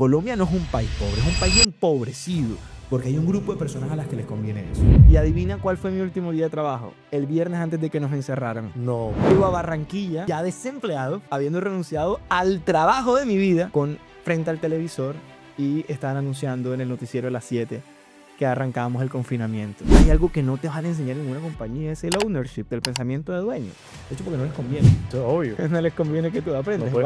Colombia no es un país pobre, es un país empobrecido, porque hay un grupo de personas a las que les conviene eso. Y adivina cuál fue mi último día de trabajo, el viernes antes de que nos encerraran. No. Llego a Barranquilla, ya desempleado, habiendo renunciado al trabajo de mi vida, frente al televisor, y estaban anunciando en el noticiero de las 7 que arrancábamos el confinamiento. Hay algo que no te van a enseñar en ninguna compañía, es el ownership, el pensamiento de dueño. De hecho, porque no les conviene. Eso es obvio. No les conviene que tú aprendas. No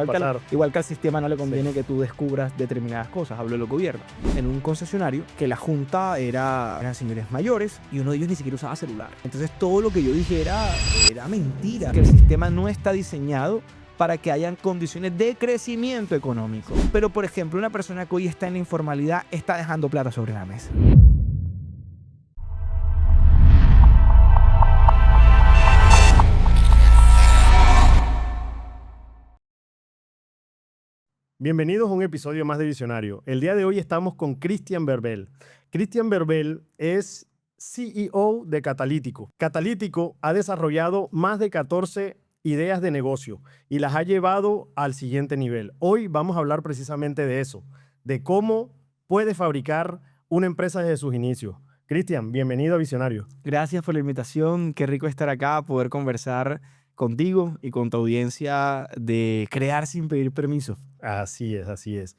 Igual que al sistema no le conviene que tú descubras determinadas cosas. Hablo de los gobiernos. En un concesionario que la junta eran señores mayores y uno de ellos ni siquiera usaba celular. Entonces todo lo que yo dije era mentira. Que el sistema no está diseñado para que hayan condiciones de crecimiento económico. Pero, por ejemplo, una persona que hoy está en la informalidad está dejando plata sobre la mesa. Bienvenidos a un episodio más de Visionario. El día de hoy estamos con Cristian Berbel. Cristian Berbel es CEO de Catalítico. Catalítico ha desarrollado más de 14 ideas de negocio y las ha llevado al siguiente nivel. Hoy vamos a hablar precisamente de eso, de cómo puede fabricar una empresa desde sus inicios. Cristian, bienvenido a Visionario. Gracias por la invitación. Qué rico estar acá, poder conversar contigo y con tu audiencia de crear sin pedir permiso. Así es, así es.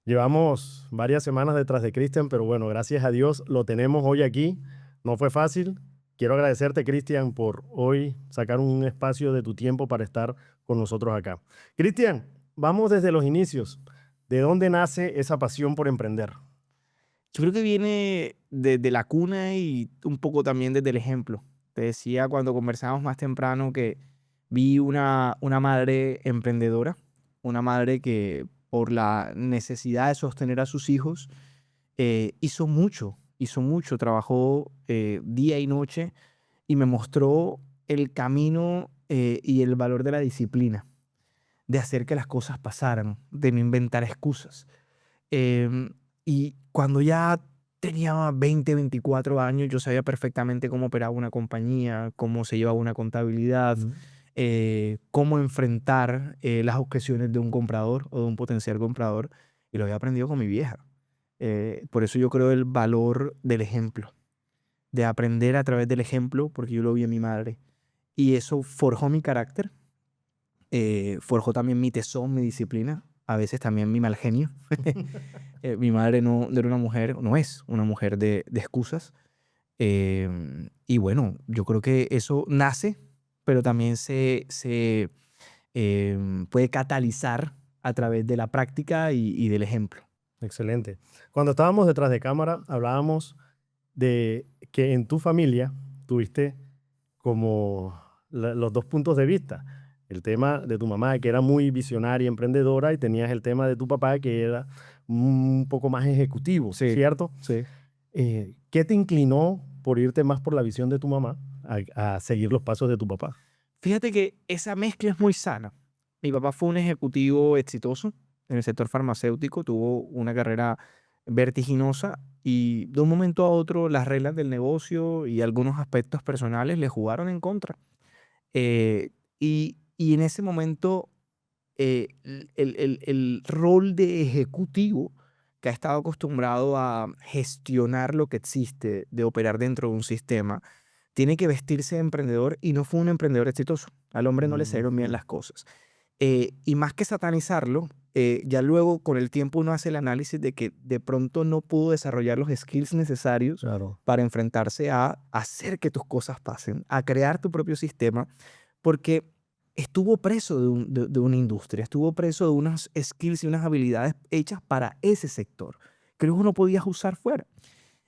Llevamos varias semanas detrás de Cristian, pero bueno, gracias a Dios lo tenemos hoy aquí. No fue fácil. Quiero agradecerte, Cristian, por hoy sacar un espacio de tu tiempo para estar con nosotros acá. Cristian, vamos desde los inicios. ¿De dónde nace esa pasión por emprender? Yo creo que viene desde la cuna y un poco también desde el ejemplo. Te decía cuando conversábamos más temprano que vi una madre emprendedora, una madre que por la necesidad de sostener a sus hijos hizo mucho, trabajó día y noche y me mostró el camino y el valor de la disciplina, de hacer que las cosas pasaran, de no inventar excusas. Y cuando ya tenía 20, 24 años, yo sabía perfectamente cómo operaba una compañía, cómo se llevaba una contabilidad, cómo enfrentar las objeciones de un comprador o de un potencial comprador. Y lo había aprendido con mi vieja. Por eso yo creo el valor del ejemplo, de aprender a través del ejemplo, porque yo lo vi en mi madre. Y eso forjó mi carácter, forjó también mi tesón, mi disciplina, a veces también mi mal genio. Mi madre no era una mujer, no es una mujer de excusas. Y bueno, yo creo que eso nace, pero también se puede catalizar a través de la práctica y del ejemplo. Excelente. Cuando estábamos detrás de cámara, hablábamos de que en tu familia tuviste como los dos puntos de vista. El tema de tu mamá, que era muy visionaria, emprendedora, y tenías el tema de tu papá, que era un poco más ejecutivo, Sí, ¿cierto? sí. ¿Qué te inclinó por irte más por la visión de tu mamá a seguir los pasos de tu papá? Fíjate que esa mezcla es muy sana. Mi papá fue un ejecutivo exitoso en el sector farmacéutico, tuvo una carrera vertiginosa y de un momento a otro las reglas del negocio y algunos aspectos personales le jugaron en contra. Y en ese momento el rol de ejecutivo que ha estado acostumbrado a gestionar lo que existe, de operar dentro de un sistema, tiene que vestirse de emprendedor y no fue un emprendedor exitoso. Al hombre no le salieron bien las cosas. Y más que satanizarlo, ya luego con el tiempo uno hace el análisis de que de pronto no pudo desarrollar los skills necesarios Claro. para enfrentarse a hacer que tus cosas pasen, a crear tu propio sistema, porque estuvo preso de una industria, estuvo preso de unas skills y unas habilidades hechas para ese sector, que luego no podías usar fuera.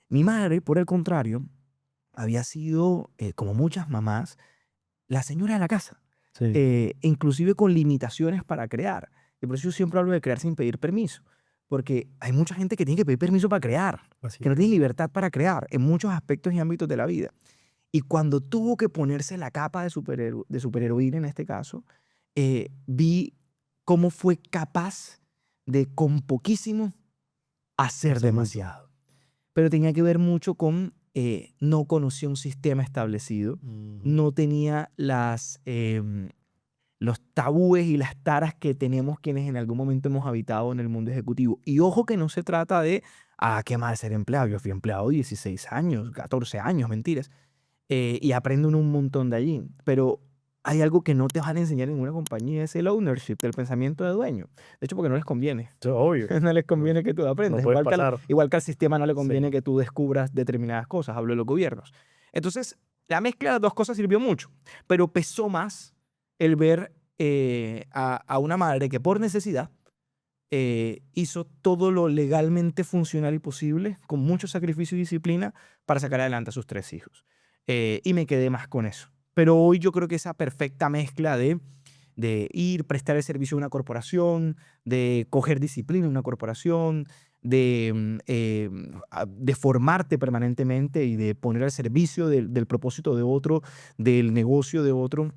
Mi madre, por el contrario, había sido, como muchas mamás, la señora de la casa, Sí. inclusive con limitaciones para crear. Y por eso yo siempre hablo de crear sin pedir permiso, porque hay mucha gente que tiene que pedir permiso para crear, Así que no es. tiene libertad para crear en muchos aspectos y ámbitos de la vida. Y cuando tuvo que ponerse la capa de superheroína en este caso, vi cómo fue capaz de con poquísimo hacer Hacer mucho. demasiado. Pero tenía que ver mucho con no conocía un sistema establecido, Ujú. no tenía los tabúes y las taras que tenemos quienes en algún momento hemos habitado en el mundo ejecutivo. Y ojo que no se trata de, qué mal ser empleado. Yo fui empleado 16 años, 14 años, mentiras. Y aprendo un montón de allí. Pero hay algo que no te van a enseñar en ninguna compañía, es el ownership, el pensamiento de dueño. De hecho, porque no les conviene. Eso es obvio. No les conviene que tú No aprendas. puedes Igual pasar. igual que al sistema no le Sí. conviene que tú descubras determinadas cosas. Hablo de los gobiernos. Entonces, la mezcla de las dos cosas sirvió mucho. Pero pesó más el ver a una madre que por necesidad hizo todo lo legalmente funcional y posible, con mucho sacrificio y disciplina, para sacar adelante a sus 3 hijos. Y me quedé más con eso. Pero hoy yo creo que esa perfecta mezcla de ir, prestar el servicio a una corporación, de coger disciplina en una corporación, de formarte permanentemente y de poner al servicio del propósito de otro, del negocio de otro,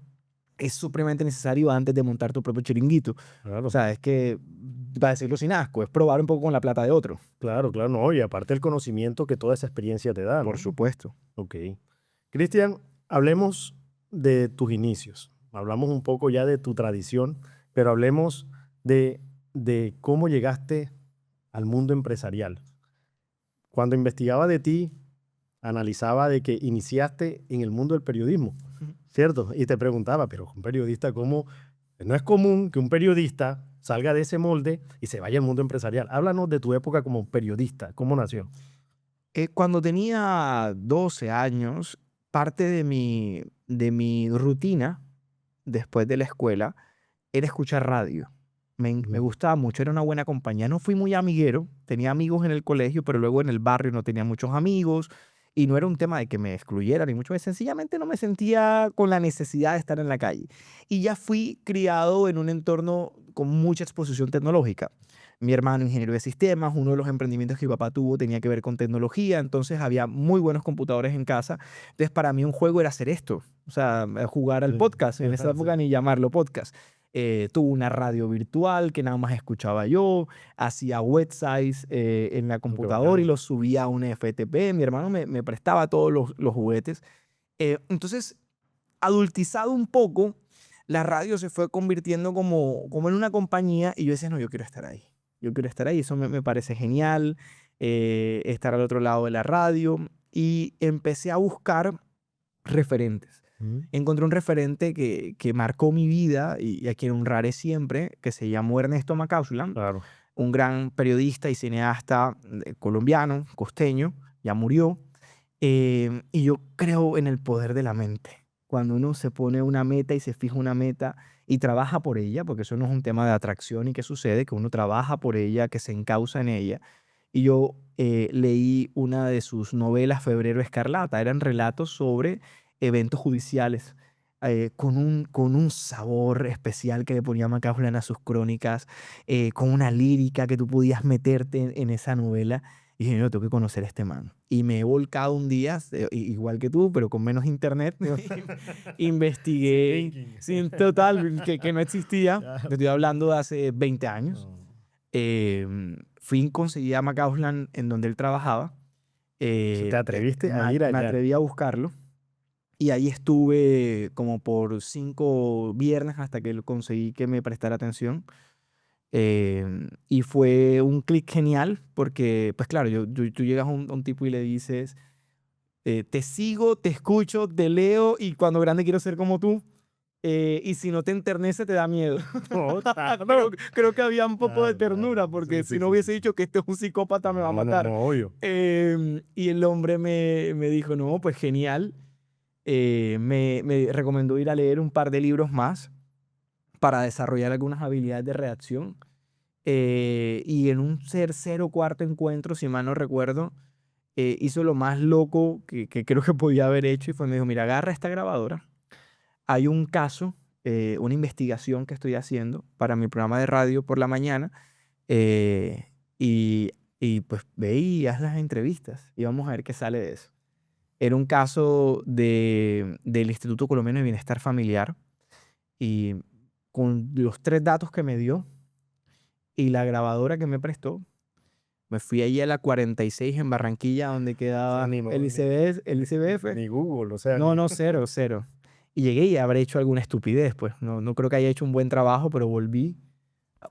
es supremamente necesario antes de montar tu propio chiringuito. Claro, O sea, es que, para decirlo sin asco, es probar un poco con la plata de otro. claro, no, y aparte el conocimiento que toda esa experiencia te da, ¿no? Por supuesto. Ok. Cristian, hablemos de tus inicios. Hablamos un poco ya de tu tradición, pero hablemos de cómo llegaste al mundo empresarial. Cuando investigaba de ti, analizaba de que iniciaste en el mundo del periodismo, Ujú. ¿cierto? Y te preguntaba, pero un periodista, ¿cómo? No es común que un periodista salga de ese molde y se vaya al mundo empresarial. Háblanos de tu época como periodista, ¿cómo nació? Cuando tenía 12 años, parte de mi rutina después de la escuela era escuchar radio. Me Ujú. gustaba mucho, era una buena compañía. No fui muy amiguero, tenía amigos en el colegio, pero luego en el barrio no tenía muchos amigos y no era un tema de que me excluyeran ni mucho más, sencillamente no me sentía con la necesidad de estar en la calle. Y ya fui criado en un entorno con mucha exposición tecnológica. Mi hermano ingeniero de sistemas, uno de los emprendimientos que mi papá tuvo tenía que ver con tecnología, entonces había muy buenos computadores en casa. Entonces para mí un juego era hacer esto, o sea, jugar al Sí, podcast, en esa sí. época ni llamarlo podcast. Tuve una radio virtual que nada más escuchaba yo, hacía websites en la Qué computadora y bacano. los subía a un FTP. Mi hermano me prestaba todos los juguetes. Entonces, adultizado un poco, la radio se fue convirtiendo como en una compañía y yo decía, no, yo quiero estar ahí. Yo quiero estar ahí, eso me parece genial, estar al otro lado de la radio. Y empecé a buscar referentes. Ujú. Encontré un referente que marcó mi vida y a quien honraré siempre, que se llamó Ernesto Macauslan, Claro. un gran periodista y cineasta colombiano, costeño, ya murió. Y yo creo en el poder de la mente. Cuando uno se pone una meta y se fija una meta y trabaja por ella, porque eso no es un tema de atracción y que sucede, que uno trabaja por ella, que se encausa en ella. Y yo leí una de sus novelas, Febrero Escarlata. Eran relatos sobre eventos judiciales, con un sabor especial que le ponía Macaulay a sus crónicas, con una lírica que tú podías meterte en esa novela. Y dije, yo tengo que conocer a este man. Y me he volcado un día, igual que tú, pero con menos internet. Investigué, Sin linking. sin total, que no existía. Ya. Te estoy hablando de hace 20 años. No. Fui y conseguí a McCausland en donde él trabajaba. ¿Te atreviste a ir Me allá? atreví a buscarlo. Y ahí estuve como por 5 viernes hasta que lo conseguí que me prestara atención. Y fue un clic genial porque, pues claro, tú llegas a un tipo y le dices, te sigo, te escucho, te leo y cuando grande quiero ser como tú. Y si no te enternece, te da miedo. No, Creo que había un poco de claro, ternura claro. porque Sí, si no sí, sí, hubiese sí. dicho que este es un psicópata, me va a No, no, matar. no, obvio. Y el hombre me dijo, no, pues genial. Me recomendó ir a leer un par de libros más para desarrollar algunas habilidades de redacción. Y en un tercer o cuarto encuentro, si mal no recuerdo, hizo lo más loco que creo que podía haber hecho y me dijo, mira, agarra esta grabadora. Hay un caso, una investigación que estoy haciendo para mi programa de radio por la mañana eh, y, y pues ve y haz las entrevistas y vamos a ver qué sale de eso. Era un caso del Instituto Colombiano de Bienestar Familiar y con los 3 datos que me dio y la grabadora que me prestó, me fui allí a la 46 en Barranquilla, donde O sea, quedaba el ICBF. ni Google, o sea, No, no, cero, cero. Y llegué y habré hecho alguna estupidez, pues. No creo que haya hecho un buen trabajo, pero volví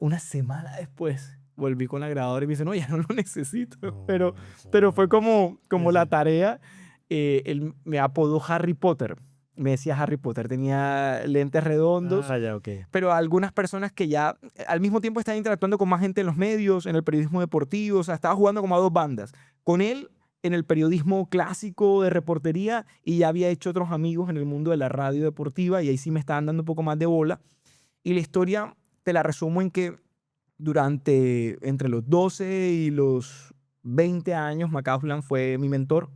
una semana después. Volví con la grabadora y me dice, no, ya no lo necesito. Pero fue como la tarea. Él me apodó Harry Potter. Me decía Harry Potter. Tenía lentes redondos. Ah, ya, ok. Pero algunas personas que ya al mismo tiempo estaban interactuando con más gente en los medios, en el periodismo deportivo, o sea, estaba jugando como a dos bandas. Con él en el periodismo clásico de reportería y ya había hecho otros amigos en el mundo de la radio deportiva y ahí sí me estaban dando un poco más de bola. Y la historia te la resumo en que entre los 12 y los 20 años, McCausland fue mi mentor.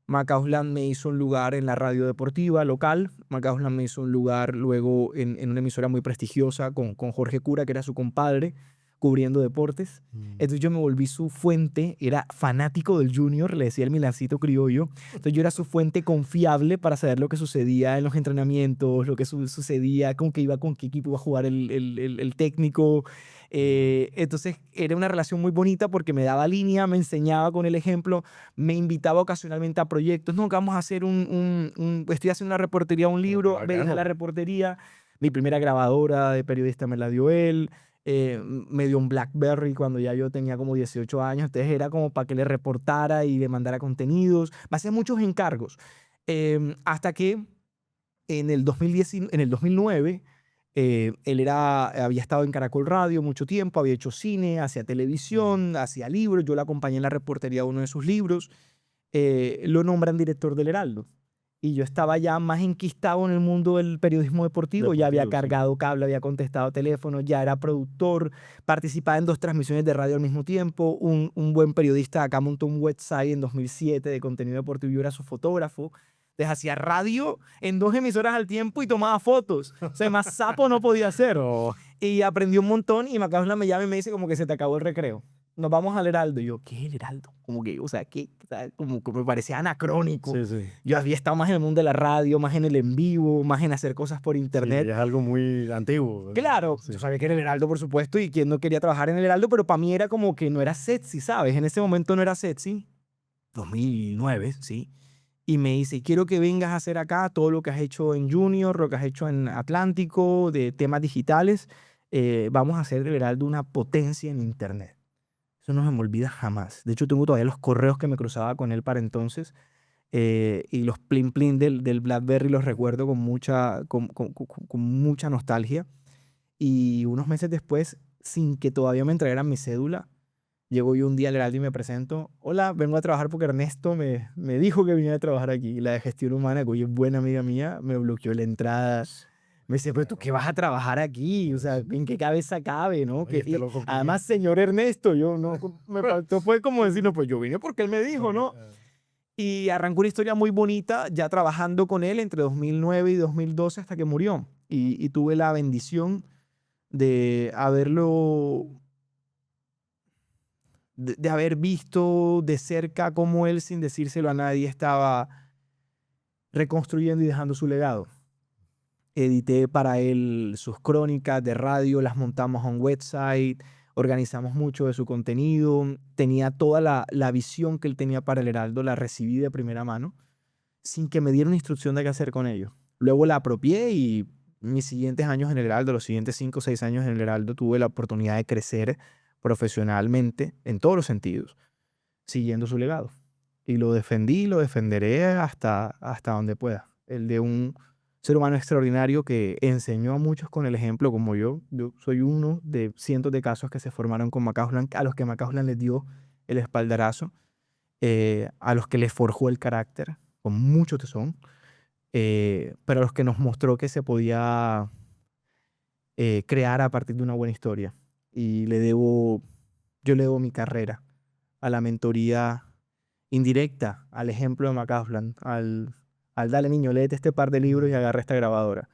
McCausland me hizo un lugar en la radio deportiva local. McCausland me hizo un lugar luego en una emisora muy prestigiosa con Jorge Cura, que era su compadre, cubriendo deportes. Entonces yo me volví su fuente, era fanático del Junior, le decía el Milancito criollo. Entonces yo era su fuente confiable para saber lo que sucedía en los entrenamientos, lo que sucedía, con qué iba, con qué equipo iba a jugar el técnico. Entonces era una relación muy bonita porque me daba línea, me enseñaba con el ejemplo, me invitaba ocasionalmente a proyectos. No, que vamos a hacer estoy haciendo una reportería, un libro, ven a la reportería. Mi primera grabadora de periodista me la dio él. Me dio un BlackBerry cuando ya yo tenía como 18 años. Entonces era como para que le reportara y le mandara contenidos. Me hacía muchos encargos. Hasta que en el 2009 había estado en Caracol Radio mucho tiempo, había hecho cine, hacía televisión, hacía libros. Yo le acompañé en la reportería de uno de sus libros. Lo nombran director del Heraldo. Y yo estaba ya más enquistado en el mundo del periodismo deportivo. Ya había cargado cable, había contestado teléfono, ya era productor, participaba en 2 transmisiones de radio al mismo tiempo. Un buen periodista acá montó un website en 2007 de contenido deportivo y yo era su fotógrafo. Entonces hacía radio en 2 emisoras al tiempo y tomaba fotos. O sea, más sapo no podía hacer. Y aprendí un montón y McCausland me llama y me dice como que se te acabó el recreo. Nos vamos al Heraldo. Y yo, ¿qué es el Heraldo? Como que, o sea, ¿qué? O sea, como que me parecía anacrónico. Sí, sí. Yo había estado más en el mundo de la radio, más en el en vivo, más en hacer cosas por Sí, internet. ya es algo muy antiguo. Claro, Sí. yo sabía que era el Heraldo, por supuesto, y quién no quería trabajar en el Heraldo, pero para mí era como que no era sexy, ¿sabes? En ese momento no era sexy. 2009, sí. Y me dice, quiero que vengas a hacer acá todo lo que has hecho en Junior, lo que has hecho en Atlántico, de temas digitales. Vamos a hacer del Heraldo una potencia en Internet. Eso no se me olvida jamás. De hecho, tengo todavía los correos que me cruzaba con él para entonces. Y los plin plin del BlackBerry los recuerdo con mucha nostalgia. Y unos meses después, sin que todavía me entregaran mi cédula, llego yo un día al Heraldo y me presento. Hola, vengo a trabajar porque Ernesto me dijo que viniera a trabajar aquí. Y la de gestión humana, que hoy es buena amiga mía, me bloqueó la entrada. Me dice, pero tú qué vas a trabajar aquí, o sea, ¿en qué cabeza cabe, no? Oye, este Y loco, ¿quién además, señor Ernesto, yo no, me faltó, fue como decir, no, pues yo vine porque él me dijo, ¿no? Y arrancó una historia muy bonita, ya trabajando con él entre 2009 y 2012 hasta que murió. Y tuve la bendición de haberlo, de haber visto de cerca cómo él, sin decírselo a nadie, estaba reconstruyendo y dejando su legado. Edité para él sus crónicas de radio, las montamos a un website, organizamos mucho de su contenido, tenía toda la visión que él tenía para el Heraldo, la recibí de primera mano, sin que me diera una instrucción de qué hacer con ello. Luego la apropié y mis siguientes años en el Heraldo, los siguientes 5 o 6 años en el Heraldo, tuve la oportunidad de crecer profesionalmente en todos los sentidos, siguiendo su legado. Y lo defendí y lo defenderé hasta donde pueda. El de un ser humano extraordinario que enseñó a muchos con el ejemplo, como yo. Yo soy uno de cientos de casos que se formaron con McCausland, a los que McCausland les dio el espaldarazo, a los que les forjó el carácter, con mucho tesón, pero a los que nos mostró que se podía crear a partir de una buena historia. Y yo le debo mi carrera a la mentoría indirecta, al ejemplo de McCausland, al dale niño, léete este par de libros y agarra esta grabadora.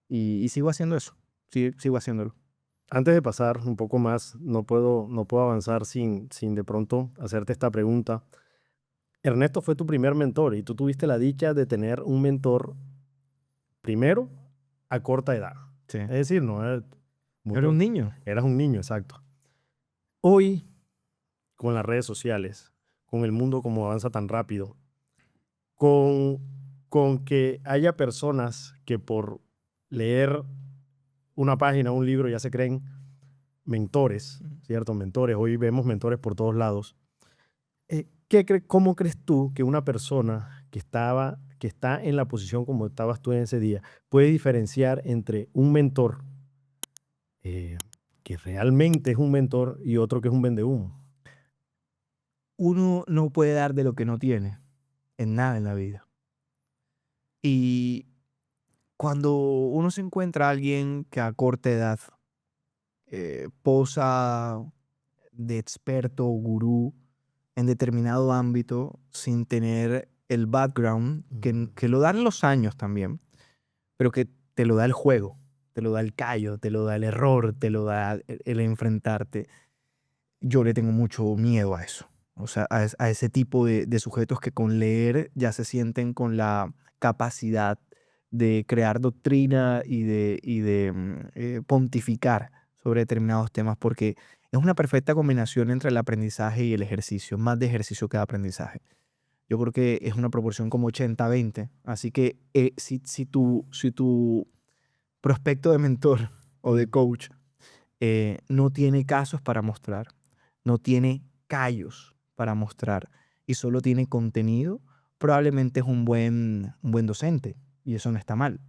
Y sigo haciendo eso, sigo haciéndolo. Antes de pasar un poco más, no puedo avanzar sin de pronto hacerte esta pregunta. Ernesto fue tu primer mentor y tú tuviste la dicha de tener un mentor primero a corta edad. Sí. Es decir, no era Era un niño. eras un niño, exacto. Hoy, con las redes sociales, con el mundo como avanza tan rápido, con con que haya personas que por leer una página, un libro, ya se creen mentores, ¿cierto? Mentores. Hoy vemos mentores por todos lados. ¿Cómo crees tú que una persona que está en la posición como estabas tú en ese día puede diferenciar entre un mentor eh, que realmente es un mentor y otro que es un vendehumo? Uno no puede dar de lo que no tiene en nada en la vida. Y cuando uno se encuentra a alguien que a corta edad posa de experto o gurú en determinado ámbito sin tener el background que lo dan los años también, pero que te lo da el juego, te lo da el callo, te lo da el error, te lo da el enfrentarte. Yo le tengo mucho miedo a eso. O sea, a ese tipo de sujetos que con leer ya se sienten con la capacidad de crear doctrina y de pontificar sobre determinados temas, porque es una perfecta combinación entre el aprendizaje y el ejercicio, más de ejercicio que de aprendizaje. Yo creo que es una proporción como 80-20. Así que si tu prospecto de mentor o de coach no tiene casos para mostrar, no tiene callos para mostrar y solo tiene contenido, probablemente es un buen docente y eso no está mal,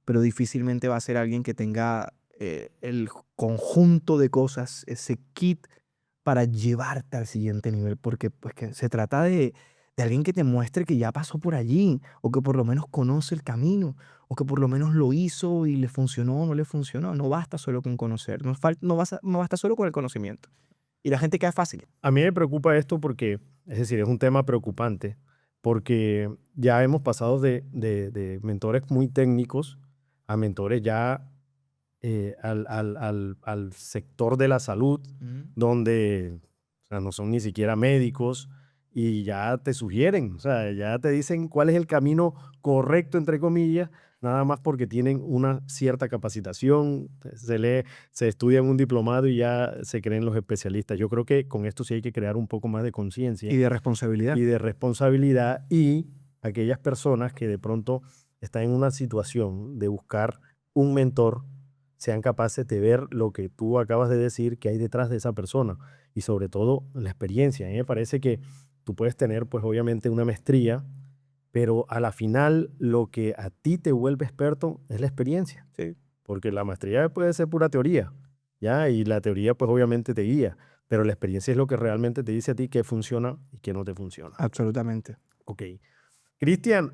pero difícilmente va a ser alguien que tenga el conjunto de cosas, ese kit para llevarte al siguiente nivel, porque pues, que se trata de alguien que te muestre que ya pasó por allí o que por lo menos conoce el camino o que por lo menos lo hizo y le funcionó o no le funcionó. No basta solo con conocer, no basta solo con el conocimiento. Y la gente cae fácil. A mí me preocupa esto porque, es decir, es un tema preocupante, porque ya hemos pasado de mentores muy técnicos a mentores ya al sector de la salud, donde o sea, no son ni siquiera médicos y ya te sugieren, o sea, ya te dicen cuál es el camino correcto, entre comillas, nada más porque tienen una cierta capacitación, se estudian un diplomado y ya se creen los especialistas. Yo creo que con esto sí hay que crear un poco más de conciencia Y de responsabilidad. y de responsabilidad, y aquellas personas que de pronto están en una situación de buscar un mentor sean capaces de ver lo que tú acabas de decir que hay detrás de esa persona y sobre todo la experiencia. A mí me parece que tú puedes tener pues obviamente una maestría, pero a la final lo que a ti te vuelve experto es la experiencia, Sí, porque la maestría puede ser pura teoría, ¿ya? Y la teoría pues obviamente te guía, pero la experiencia es lo que realmente te dice a ti qué funciona y qué no te funciona. absolutamente. Ok. Cristian,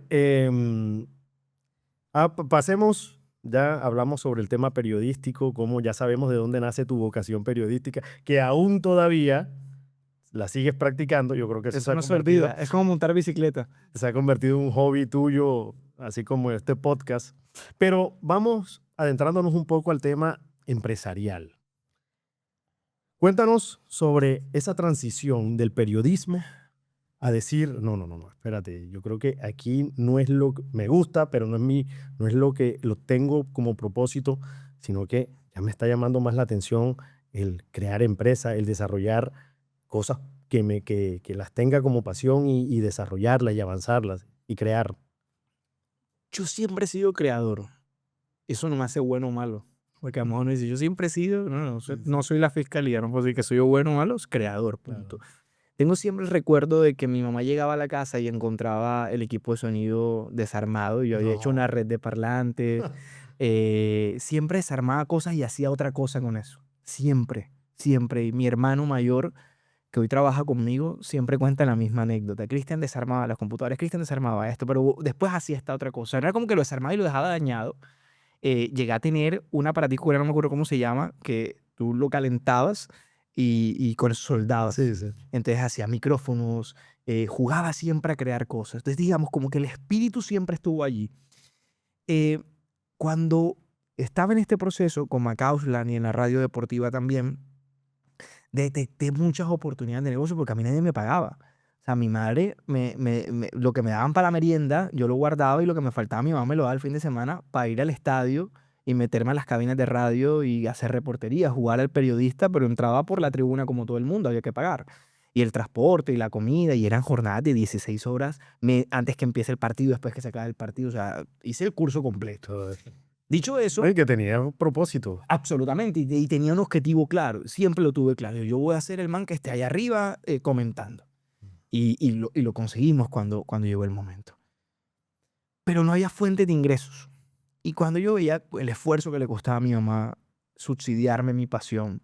pasemos, ya hablamos sobre el tema periodístico, cómo ya sabemos de dónde nace tu vocación periodística, que aún todavía la sigues practicando. Yo creo que eso Eso no se olvida. Es como montar bicicleta. se ha convertido en un hobby tuyo, así como este podcast. Pero vamos adentrándonos un poco al tema empresarial. Cuéntanos sobre esa transición del periodismo a decir, no, no, no, no, espérate, yo creo que aquí no es lo que me gusta, pero no es lo que lo tengo como propósito, sino que ya me está llamando más la atención el crear empresa, el desarrollar cosas que las tenga como pasión y desarrollarlas y avanzarlas y crear. Yo siempre he sido creador. Eso no me hace bueno o malo. Porque a lo mejor uno dice, yo siempre he sido, no soy la fiscalía, no puedo decir que soy yo bueno o malo, es creador, punto. Claro. Tengo siempre el recuerdo de que mi mamá llegaba a la casa y encontraba el equipo de sonido desarmado. Yo había hecho No. una red de parlantes. Siempre desarmaba cosas y hacía otra cosa con eso. Siempre, siempre. Y mi hermano mayor, que hoy trabaja conmigo, siempre cuenta la misma anécdota. Cristian desarmaba las computadoras, Cristian desarmaba esto, pero después hacía esta otra cosa. No era como que lo desarmaba y lo dejaba dañado. Llegué a tener un aparatico, no me acuerdo cómo se llama, que tú lo calentabas y con eso soldabas. Sí, sí. Entonces hacía micrófonos, jugaba siempre a crear cosas. Entonces, digamos, como que el espíritu siempre estuvo allí. Eh, Cuando estaba en este proceso con Macauslan y en la radio deportiva también, detecté muchas oportunidades de negocio porque a mí nadie me pagaba. O sea, mi madre, lo que me daban para la merienda, yo lo guardaba y lo que me faltaba, mi mamá me lo daba el fin de semana para ir al estadio y meterme a las cabinas de radio y hacer reportería, jugar al periodista, pero entraba por la tribuna como todo el mundo, había que pagar. y el transporte y la comida, y eran jornadas de 16 horas antes que empiece el partido, después que se acabe el partido. O sea, hice el curso completo. Todo eso. Dicho eso, Oye, que tenía un propósito. absolutamente, y tenía un objetivo claro, siempre lo tuve claro. Yo voy a ser el man que esté allá arriba comentando. Y lo conseguimos cuando llegó el momento. Pero no había fuente de ingresos. Y cuando yo veía el esfuerzo que le costaba a mi mamá subsidiarme mi pasión,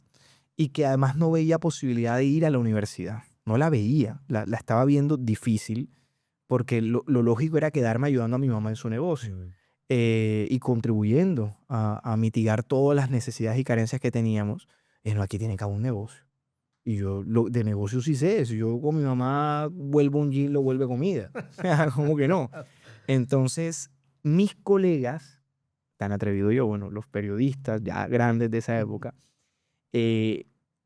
y que además no veía posibilidad de ir a la universidad, no la veía, la estaba viendo difícil, porque lo lógico era quedarme ayudando a mi mamá en su negocio y contribuyendo a mitigar todas las necesidades y carencias que teníamos. No, aquí tiene que haber un negocio. Y yo de negocios sí sé, si yo con mi mamá vuelvo un gin, lo vuelve comida. ¿Cómo que no? Entonces, mis colegas, tan atrevido yo, bueno, los periodistas ya grandes de esa época,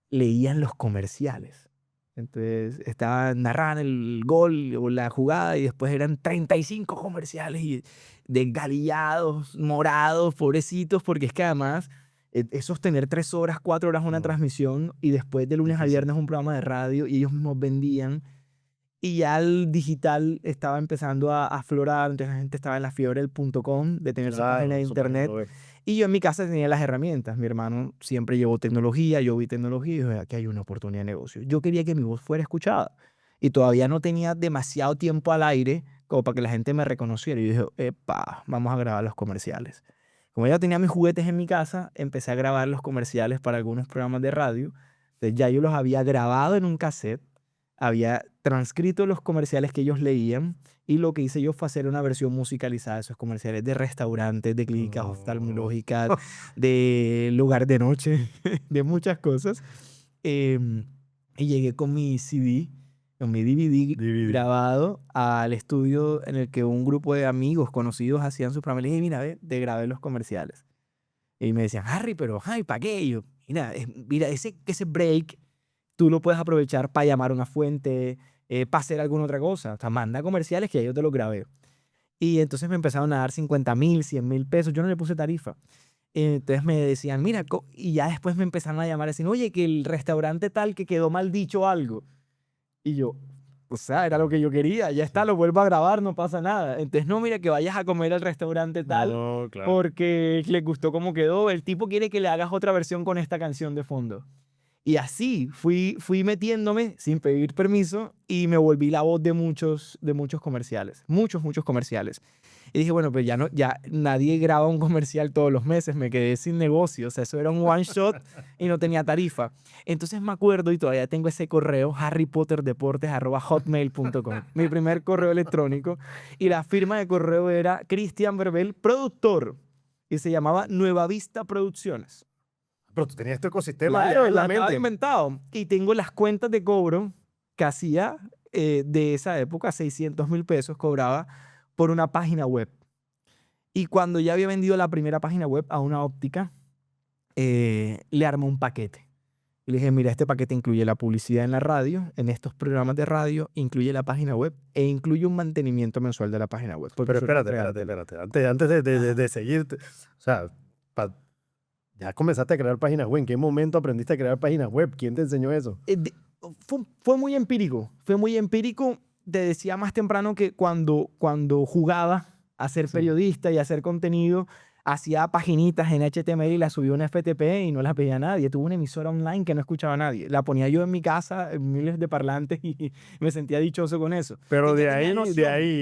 leían los comerciales. Entonces, estaban narrando el gol o la jugada y después eran 35 comerciales y desgalillados, morados, pobrecitos, porque es que además es sostener 3 horas, 4 horas una No. transmisión y después de lunes a Difícil. viernes un programa de radio y ellos mismos vendían. Y ya el digital estaba empezando a aflorar, entonces la gente estaba en la fiebre del .com, de tener su página de Claro, su página internet. web. Y yo en mi casa tenía las herramientas. Mi hermano siempre llevó tecnología, yo vi tecnología y dije, aquí hay una oportunidad de negocio. Yo quería que mi voz fuera escuchada y todavía no tenía demasiado tiempo al aire como para que la gente me reconociera. Y yo dije, epa, vamos a grabar los comerciales. Como ya tenía mis juguetes en mi casa, empecé a grabar los comerciales para algunos programas de radio. Entonces ya yo los había grabado en un cassette, había transcrito los comerciales que ellos leían y lo que hice yo fue hacer una versión musicalizada de esos comerciales de restaurantes, de clínicas No. oftalmológicas, de lugar de noche, de muchas cosas. Y llegué con mi CD, con mi DVD DVD. grabado al estudio en el que un grupo de amigos conocidos hacían su programa. Y le dije, mira, ve, te grabé los comerciales. Y me decían, Harry, pero, ay, ¿para qué? Y yo, mira, ese break tú lo puedes aprovechar para llamar a una fuente, para hacer alguna otra cosa. O sea, manda comerciales que ya yo te lo grabé. Y entonces me empezaron a dar 50,000, 100,000 pesos. Yo no le puse tarifa. Entonces me decían, mira, y ya después me empezaron a llamar y decir, oye, que el restaurante tal que quedó mal dicho algo. Y yo, o sea, era lo que yo quería, ya está, lo vuelvo a grabar, no pasa nada. Entonces, no, mira, que vayas a comer al restaurante tal No, claro. porque les gustó cómo quedó. El tipo quiere que le hagas otra versión con esta canción de fondo. Y así fui metiéndome sin pedir permiso y me volví la voz de muchos comerciales. Muchos comerciales. Y dije, bueno, pues ya nadie graba un comercial todos los meses. Me quedé sin negocio. O sea, eso era un one shot y no tenía tarifa. Entonces me acuerdo y todavía tengo ese correo, harrypotterdeportes@hotmail.com. Mi primer correo electrónico. Y la firma de correo era Cristian Verbel, productor. Y se llamaba Nueva Vista Producciones. Pero tú tenías este ecosistema Claro, ya en la estaba mente. inventado. Y tengo las cuentas de cobro que hacía de esa época, 600,000 pesos cobraba por una página web. Y cuando ya había vendido la primera página web a una óptica, le armé un paquete. Y le dije, mira, este paquete incluye la publicidad en la radio, en estos programas de radio, incluye la página web e incluye un mantenimiento mensual de la página web. porque Pero eso era espérate. real. Antes de seguirte, o sea, ya comenzaste a crear páginas web. ¿En qué momento aprendiste a crear páginas web? ¿Quién te enseñó eso? Fue muy empírico. Fue muy empírico. Te decía más temprano que cuando jugaba a ser Sí. periodista y a hacer contenido, hacía paginitas en HTML y las subía a una FTP y no las pedía a nadie. Tuve una emisora online que no escuchaba a nadie. La ponía yo en mi casa, en miles de parlantes y me sentía dichoso con eso. Pero Y ya de tenía ahí, noción.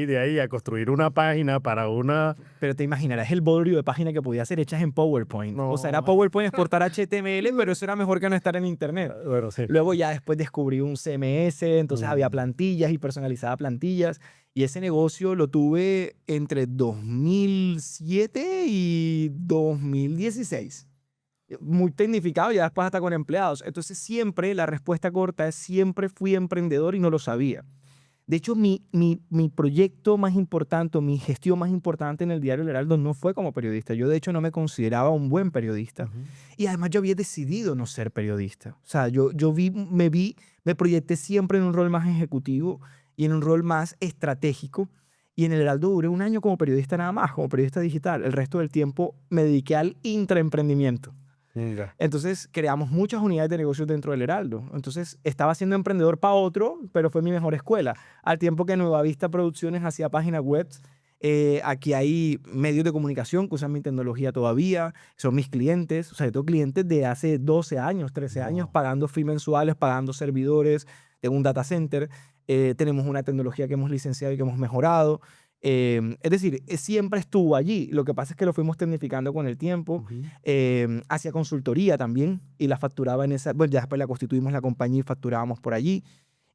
de ahí a construir una página para una... Pero te imaginarás el bodrio de página que podía ser hechas en PowerPoint. O sea, era No. PowerPoint exportar HTML, pero eso era mejor que no estar en internet. Bueno, sí. Luego ya después descubrí un CMS, entonces había plantillas y personalizaba plantillas. Y ese negocio lo tuve entre 2007 y 2016. Muy tecnificado, ya después hasta con empleados. Entonces siempre, la respuesta corta es siempre fui emprendedor y no lo sabía. De hecho, mi proyecto más importante, mi gestión más importante en el diario El Heraldo no fue como periodista. Yo, de hecho, no me consideraba un buen periodista. Ujú. Y además yo había decidido no ser periodista. O sea, me proyecté siempre en un rol más ejecutivo y en un rol más estratégico. Y en El Heraldo duré un año como periodista nada más, como periodista digital. El resto del tiempo me dediqué al intraemprendimiento. Venga. Entonces creamos muchas unidades de negocios dentro del Heraldo. Entonces estaba siendo emprendedor para otro, pero fue mi mejor escuela. Al tiempo que Nueva Vista Producciones hacía páginas web, aquí hay medios de comunicación que usan mi tecnología todavía, son mis clientes, o sea, yo tengo clientes de hace 12 años, 13 años, No. pagando fees mensuales, pagando servidores, tengo un data center, tenemos una tecnología que hemos licenciado y que hemos mejorado. Es decir, siempre estuvo allí. Lo que pasa es que lo fuimos tecnificando con el tiempo. Ujú. Hacía consultoría también y la facturaba en esa. Bueno, ya después la constituimos la compañía y facturábamos por allí.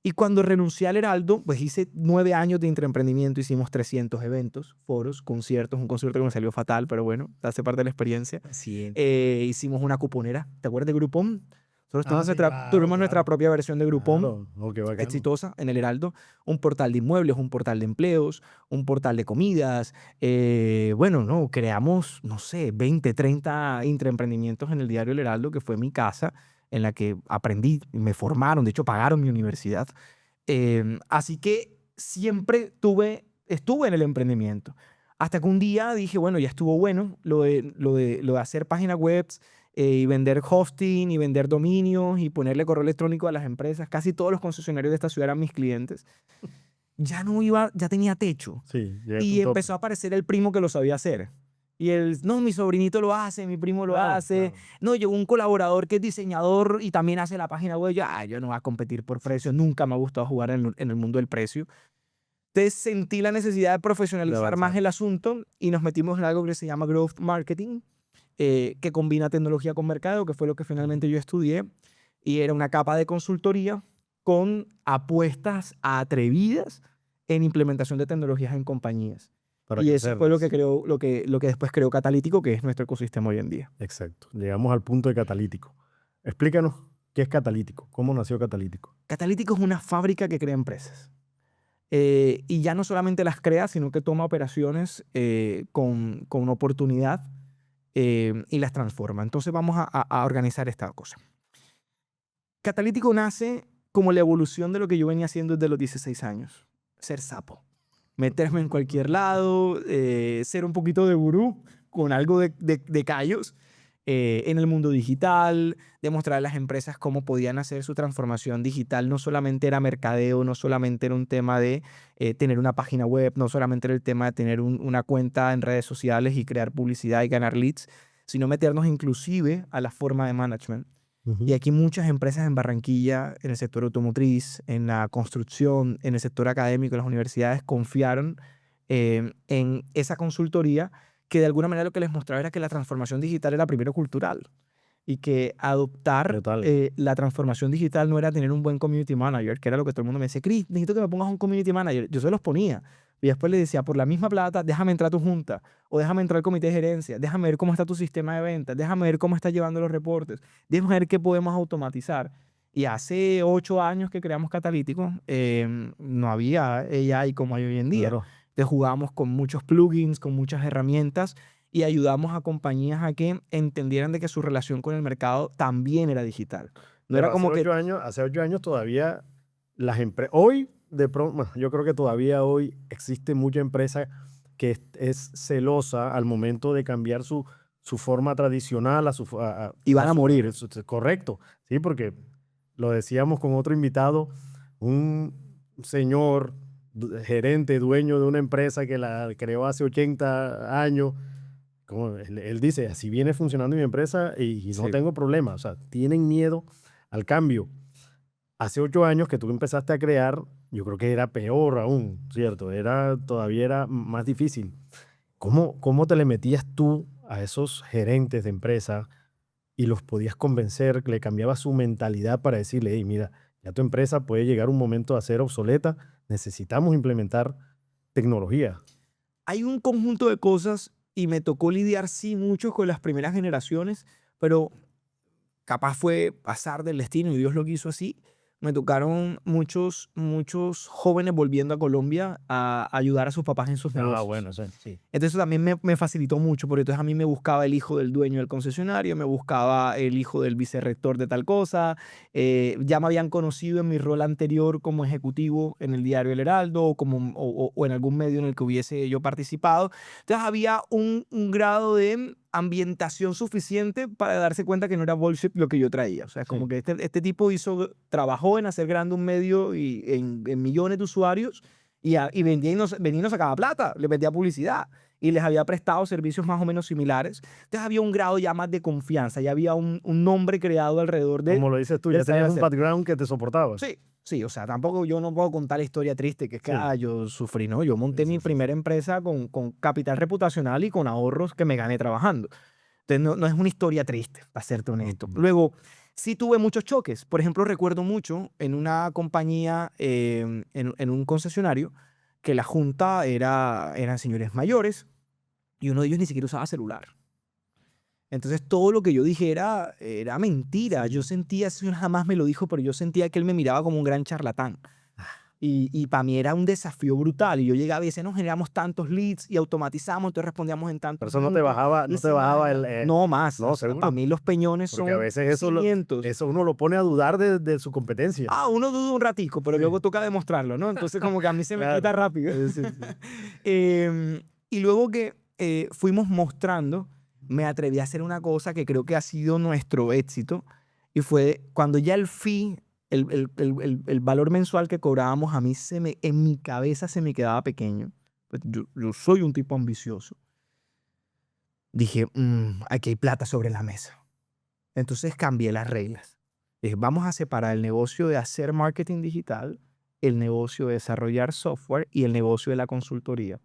Y cuando renuncié al Heraldo, pues hice 9 años de intraemprendimiento, hicimos 300 eventos, foros, conciertos, un concierto que me salió fatal, pero bueno, hace parte de la experiencia. Sí. Hicimos una cuponera, ¿te acuerdas de Groupon? Nosotros tuvimos, Sí, tuvimos nuestra claro. propia versión de Groupon, Claro. Oh, qué bacano. exitosa en el Heraldo, un portal de inmuebles, un portal de empleos, un portal de comidas. Bueno, no, creamos, no sé, 20, 30 intraemprendimientos en el diario El Heraldo, que fue mi casa, en la que aprendí, me formaron, de hecho pagaron mi universidad. Así que siempre estuve en el emprendimiento. Hasta que un día dije, bueno, ya estuvo bueno lo de hacer páginas web y vender hosting y vender dominios y ponerle correo electrónico a las empresas. Casi todos los concesionarios de esta ciudad eran mis clientes. Ya no iba, ya tenía techo. Sí, llegaste a Y un tope. empezó a aparecer el primo que lo sabía hacer. Y él, no, mi sobrinito lo hace, mi primo lo Claro, hace. claro. No, llegó un colaborador que es diseñador y también hace la página web. Yo no voy a competir por precio. Nunca me ha gustado jugar en el mundo del precio. Entonces sentí la necesidad de De profesionalizar más avanzar. el asunto y nos metimos en algo que se llama Growth Marketing, que combina tecnología con mercado, que fue lo que finalmente yo estudié. Y era una capa de consultoría con apuestas atrevidas en implementación de tecnologías en compañías. Para Y eso fue lo que crecerlas. creó, lo que después creó Catalítico, que es nuestro ecosistema hoy en día. Exacto. Llegamos al punto de catalítico. Explícanos qué es catalítico. ¿Cómo nació catalítico? Catalítico es una fábrica que crea empresas. Y ya no solamente las crea, sino que toma operaciones con oportunidad y las transforma. Entonces vamos a organizar esta cosa. Catalítico nace como la evolución de lo que yo venía haciendo desde los 16 años. Ser sapo. Meterme en cualquier lado, ser un poquito de gurú con algo de callos en el mundo digital, demostrar a las empresas cómo podían hacer su transformación digital. No solamente era mercadeo, no solamente era un tema de tener una página web, no solamente era el tema de tener una cuenta en redes sociales y crear publicidad y ganar leads, sino meternos inclusive a la forma de management. Y aquí muchas empresas en Barranquilla, en el sector automotriz, en la construcción, en el sector académico, en las universidades, confiaron en esa consultoría que de alguna manera lo que les mostraba era que la transformación digital era primero cultural y que adoptar Total. la transformación digital no era tener un buen community manager, que era lo que todo el mundo me decía, Chris, necesito que me pongas un community manager. Yo se los ponía. Y después le decía, por la misma plata, déjame entrar a tu junta o déjame entrar al comité de gerencia, déjame ver cómo está tu sistema de ventas, déjame ver cómo estás llevando los reportes, déjame ver qué podemos automatizar. Y hace 8 años que creamos Catalítico, no había AI como hay hoy en día. Claro. Entonces jugábamos con muchos plugins, con muchas herramientas y ayudamos a compañías a que entendieran de que su relación con el mercado también era digital. No Pero era como que hace 8 años todavía las empresas, hoy de pronto, bueno, yo creo que todavía hoy existe mucha empresa que es celosa al momento de cambiar su forma tradicional a su... y van a morir. Correcto, sí, porque lo decíamos con otro invitado, un señor gerente, dueño de una empresa que la creó hace 80 años, como él dice, así viene funcionando mi empresa y no Sí. tengo problema, o sea, tienen miedo al cambio. Hace 8 años que tú empezaste a crear, yo creo que era peor aún, ¿cierto? Todavía era más difícil. ¿Cómo te le metías tú a esos gerentes de empresa y los podías convencer, le cambiabas su mentalidad para decirle, hey, mira, ya tu empresa puede llegar un momento a ser obsoleta, necesitamos implementar tecnología? Hay un conjunto de cosas y me tocó lidiar, sí, mucho con las primeras generaciones, pero capaz fue pasar del destino y Dios lo quiso así. Me tocaron muchos jóvenes volviendo a Colombia a ayudar a sus papás en sus negocios. Sí. Entonces eso también me facilitó mucho, porque entonces a mí me buscaba el hijo del dueño del concesionario, me buscaba el hijo del vicerrector de tal cosa, ya me habían conocido en mi rol anterior como ejecutivo en el diario El Heraldo o en algún medio en el que hubiese yo participado. Entonces había un grado de ambientación suficiente para darse cuenta que no era bullshit lo que yo traía. O sea, como que este tipo trabajó en hacer grande un medio y en millones de usuarios y vendía y nos sacaba plata, le vendía publicidad y les había prestado servicios más o menos similares. Entonces había un grado ya más de confianza, ya había un nombre creado alrededor de... Como lo dices tú, ya tenías un background que te soportaba. Sí, o sea, tampoco yo no puedo contar la historia triste que es que yo sufrí, ¿no? Yo monté mi primera empresa con capital reputacional y con ahorros que me gané trabajando. Entonces no es una historia triste, para serte honesto. Luego, sí tuve muchos choques. Por ejemplo, recuerdo mucho en una compañía, en un concesionario, que la junta eran señores mayores y uno de ellos ni siquiera usaba celular. Entonces todo lo que yo dije era mentira. Yo sentía, eso jamás me lo dijo, pero yo sentía que él me miraba como un gran charlatán. Y para mí era un desafío brutal. Y yo llegaba y decía, no, generamos tantos leads y automatizamos, entonces respondíamos en tantos Pero eso no te bajaba el... No, más. No, seguro. Para mí los peñones son Porque a veces eso uno lo pone a dudar de su competencia. Uno duda un ratico, pero luego toca demostrarlo, ¿no? Entonces como que a mí se me quita rápido. Y luego que fuimos mostrando, me atreví a hacer una cosa que creo que ha sido nuestro éxito, y fue cuando ya el fee, el valor mensual que cobrábamos, a mí en mi cabeza se me quedaba pequeño. Yo soy un tipo ambicioso. Dije, aquí hay plata sobre la mesa. Entonces cambié las reglas. Dije, vamos a separar el negocio de hacer marketing digital, el negocio de desarrollar software y el negocio de la consultoría.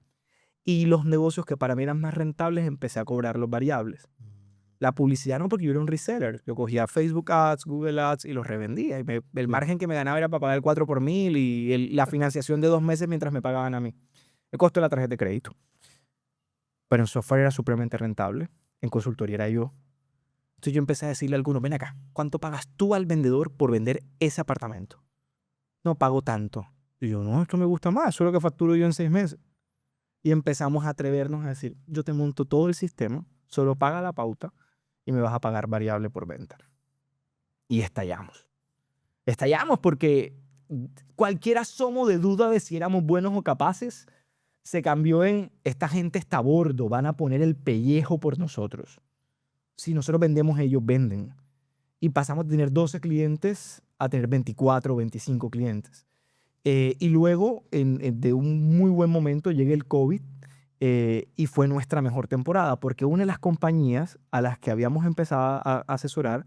Y los negocios que para mí eran más rentables empecé a cobrar los variables. La publicidad no, porque yo era un reseller. Yo cogía Facebook Ads, Google Ads y los revendía. Y el margen que me ganaba era para pagar el 4 por 1000 y la financiación de 2 meses mientras me pagaban a mí. El costo de la tarjeta de crédito. Pero en software era supremamente rentable. En consultoría era yo. Entonces yo empecé a decirle a algunos, ven acá, ¿cuánto pagas tú al vendedor por vender ese apartamento? No pago tanto. Y yo, no, esto me gusta más, eso es lo que facturo yo en 6 meses. Y empezamos a atrevernos a decir, yo te monto todo el sistema, solo paga la pauta y me vas a pagar variable por venta. Y estallamos. Estallamos porque cualquier asomo de duda de si éramos buenos o capaces se cambió en, esta gente está a bordo, van a poner el pellejo por nosotros. Si nosotros vendemos, ellos venden. Y pasamos de tener 12 clientes a tener 24 o 25 clientes. Y luego, de un muy buen momento, llega el COVID y fue nuestra mejor temporada, porque una de las compañías a las que habíamos empezado a asesorar,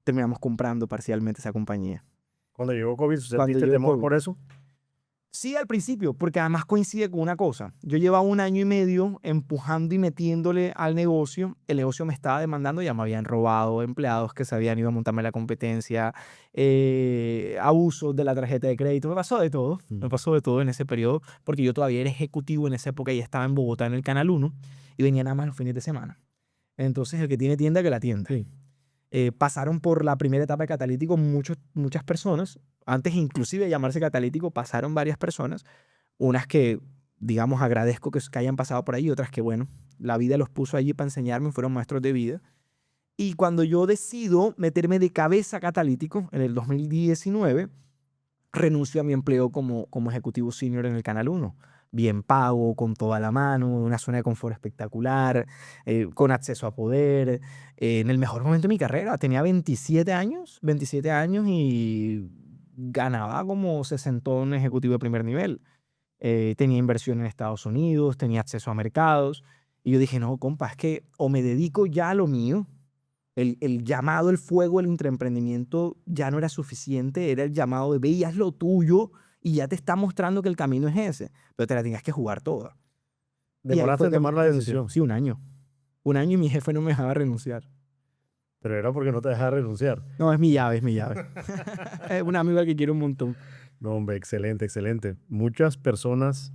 terminamos comprando parcialmente esa compañía. Cuando llegó COVID, ¿sentiste temor por eso? Sí, al principio, porque además coincide con una cosa. Yo llevaba 1 año y medio empujando y metiéndole al negocio. El negocio me estaba demandando, ya me habían robado empleados que se habían ido a montarme la competencia, abusos de la tarjeta de crédito. Me pasó de todo. Me pasó de todo en ese periodo, porque yo todavía era ejecutivo en esa época y estaba en Bogotá en el Canal 1 y venía nada más los fines de semana. Entonces, el que tiene tienda, que la tienda. Sí. Pasaron por la primera etapa de Catalítico muchas personas. Antes inclusive de llamarse Catalítico, pasaron varias personas. Unas que, digamos, agradezco que hayan pasado por ahí. Otras que, bueno, la vida los puso allí para enseñarme, fueron maestros de vida. Y cuando yo decido meterme de cabeza a Catalítico, en el 2019, renuncio a mi empleo como ejecutivo senior en el Canal 1. Bien pago, con toda la mano, una zona de confort espectacular, con acceso a poder, en el mejor momento de mi carrera. Tenía 27 años y ganaba como 60 un ejecutivo de primer nivel. Tenía inversión en Estados Unidos, tenía acceso a mercados. Y yo dije, no, compa, es que o me dedico ya a lo mío. El llamado, el fuego, el intraemprendimiento ya no era suficiente. Era el llamado de ve y haz lo tuyo. Y ya te está mostrando que el camino es ese, pero te la tenías que jugar toda. ¿Demoraste en tomar la decisión? Sí, 1 año. 1 año y mi jefe no me dejaba renunciar. Pero era porque no te dejaba renunciar. No, es mi llave, es mi llave. Es una amiga que quiero un montón. No, hombre, excelente, excelente. Muchas personas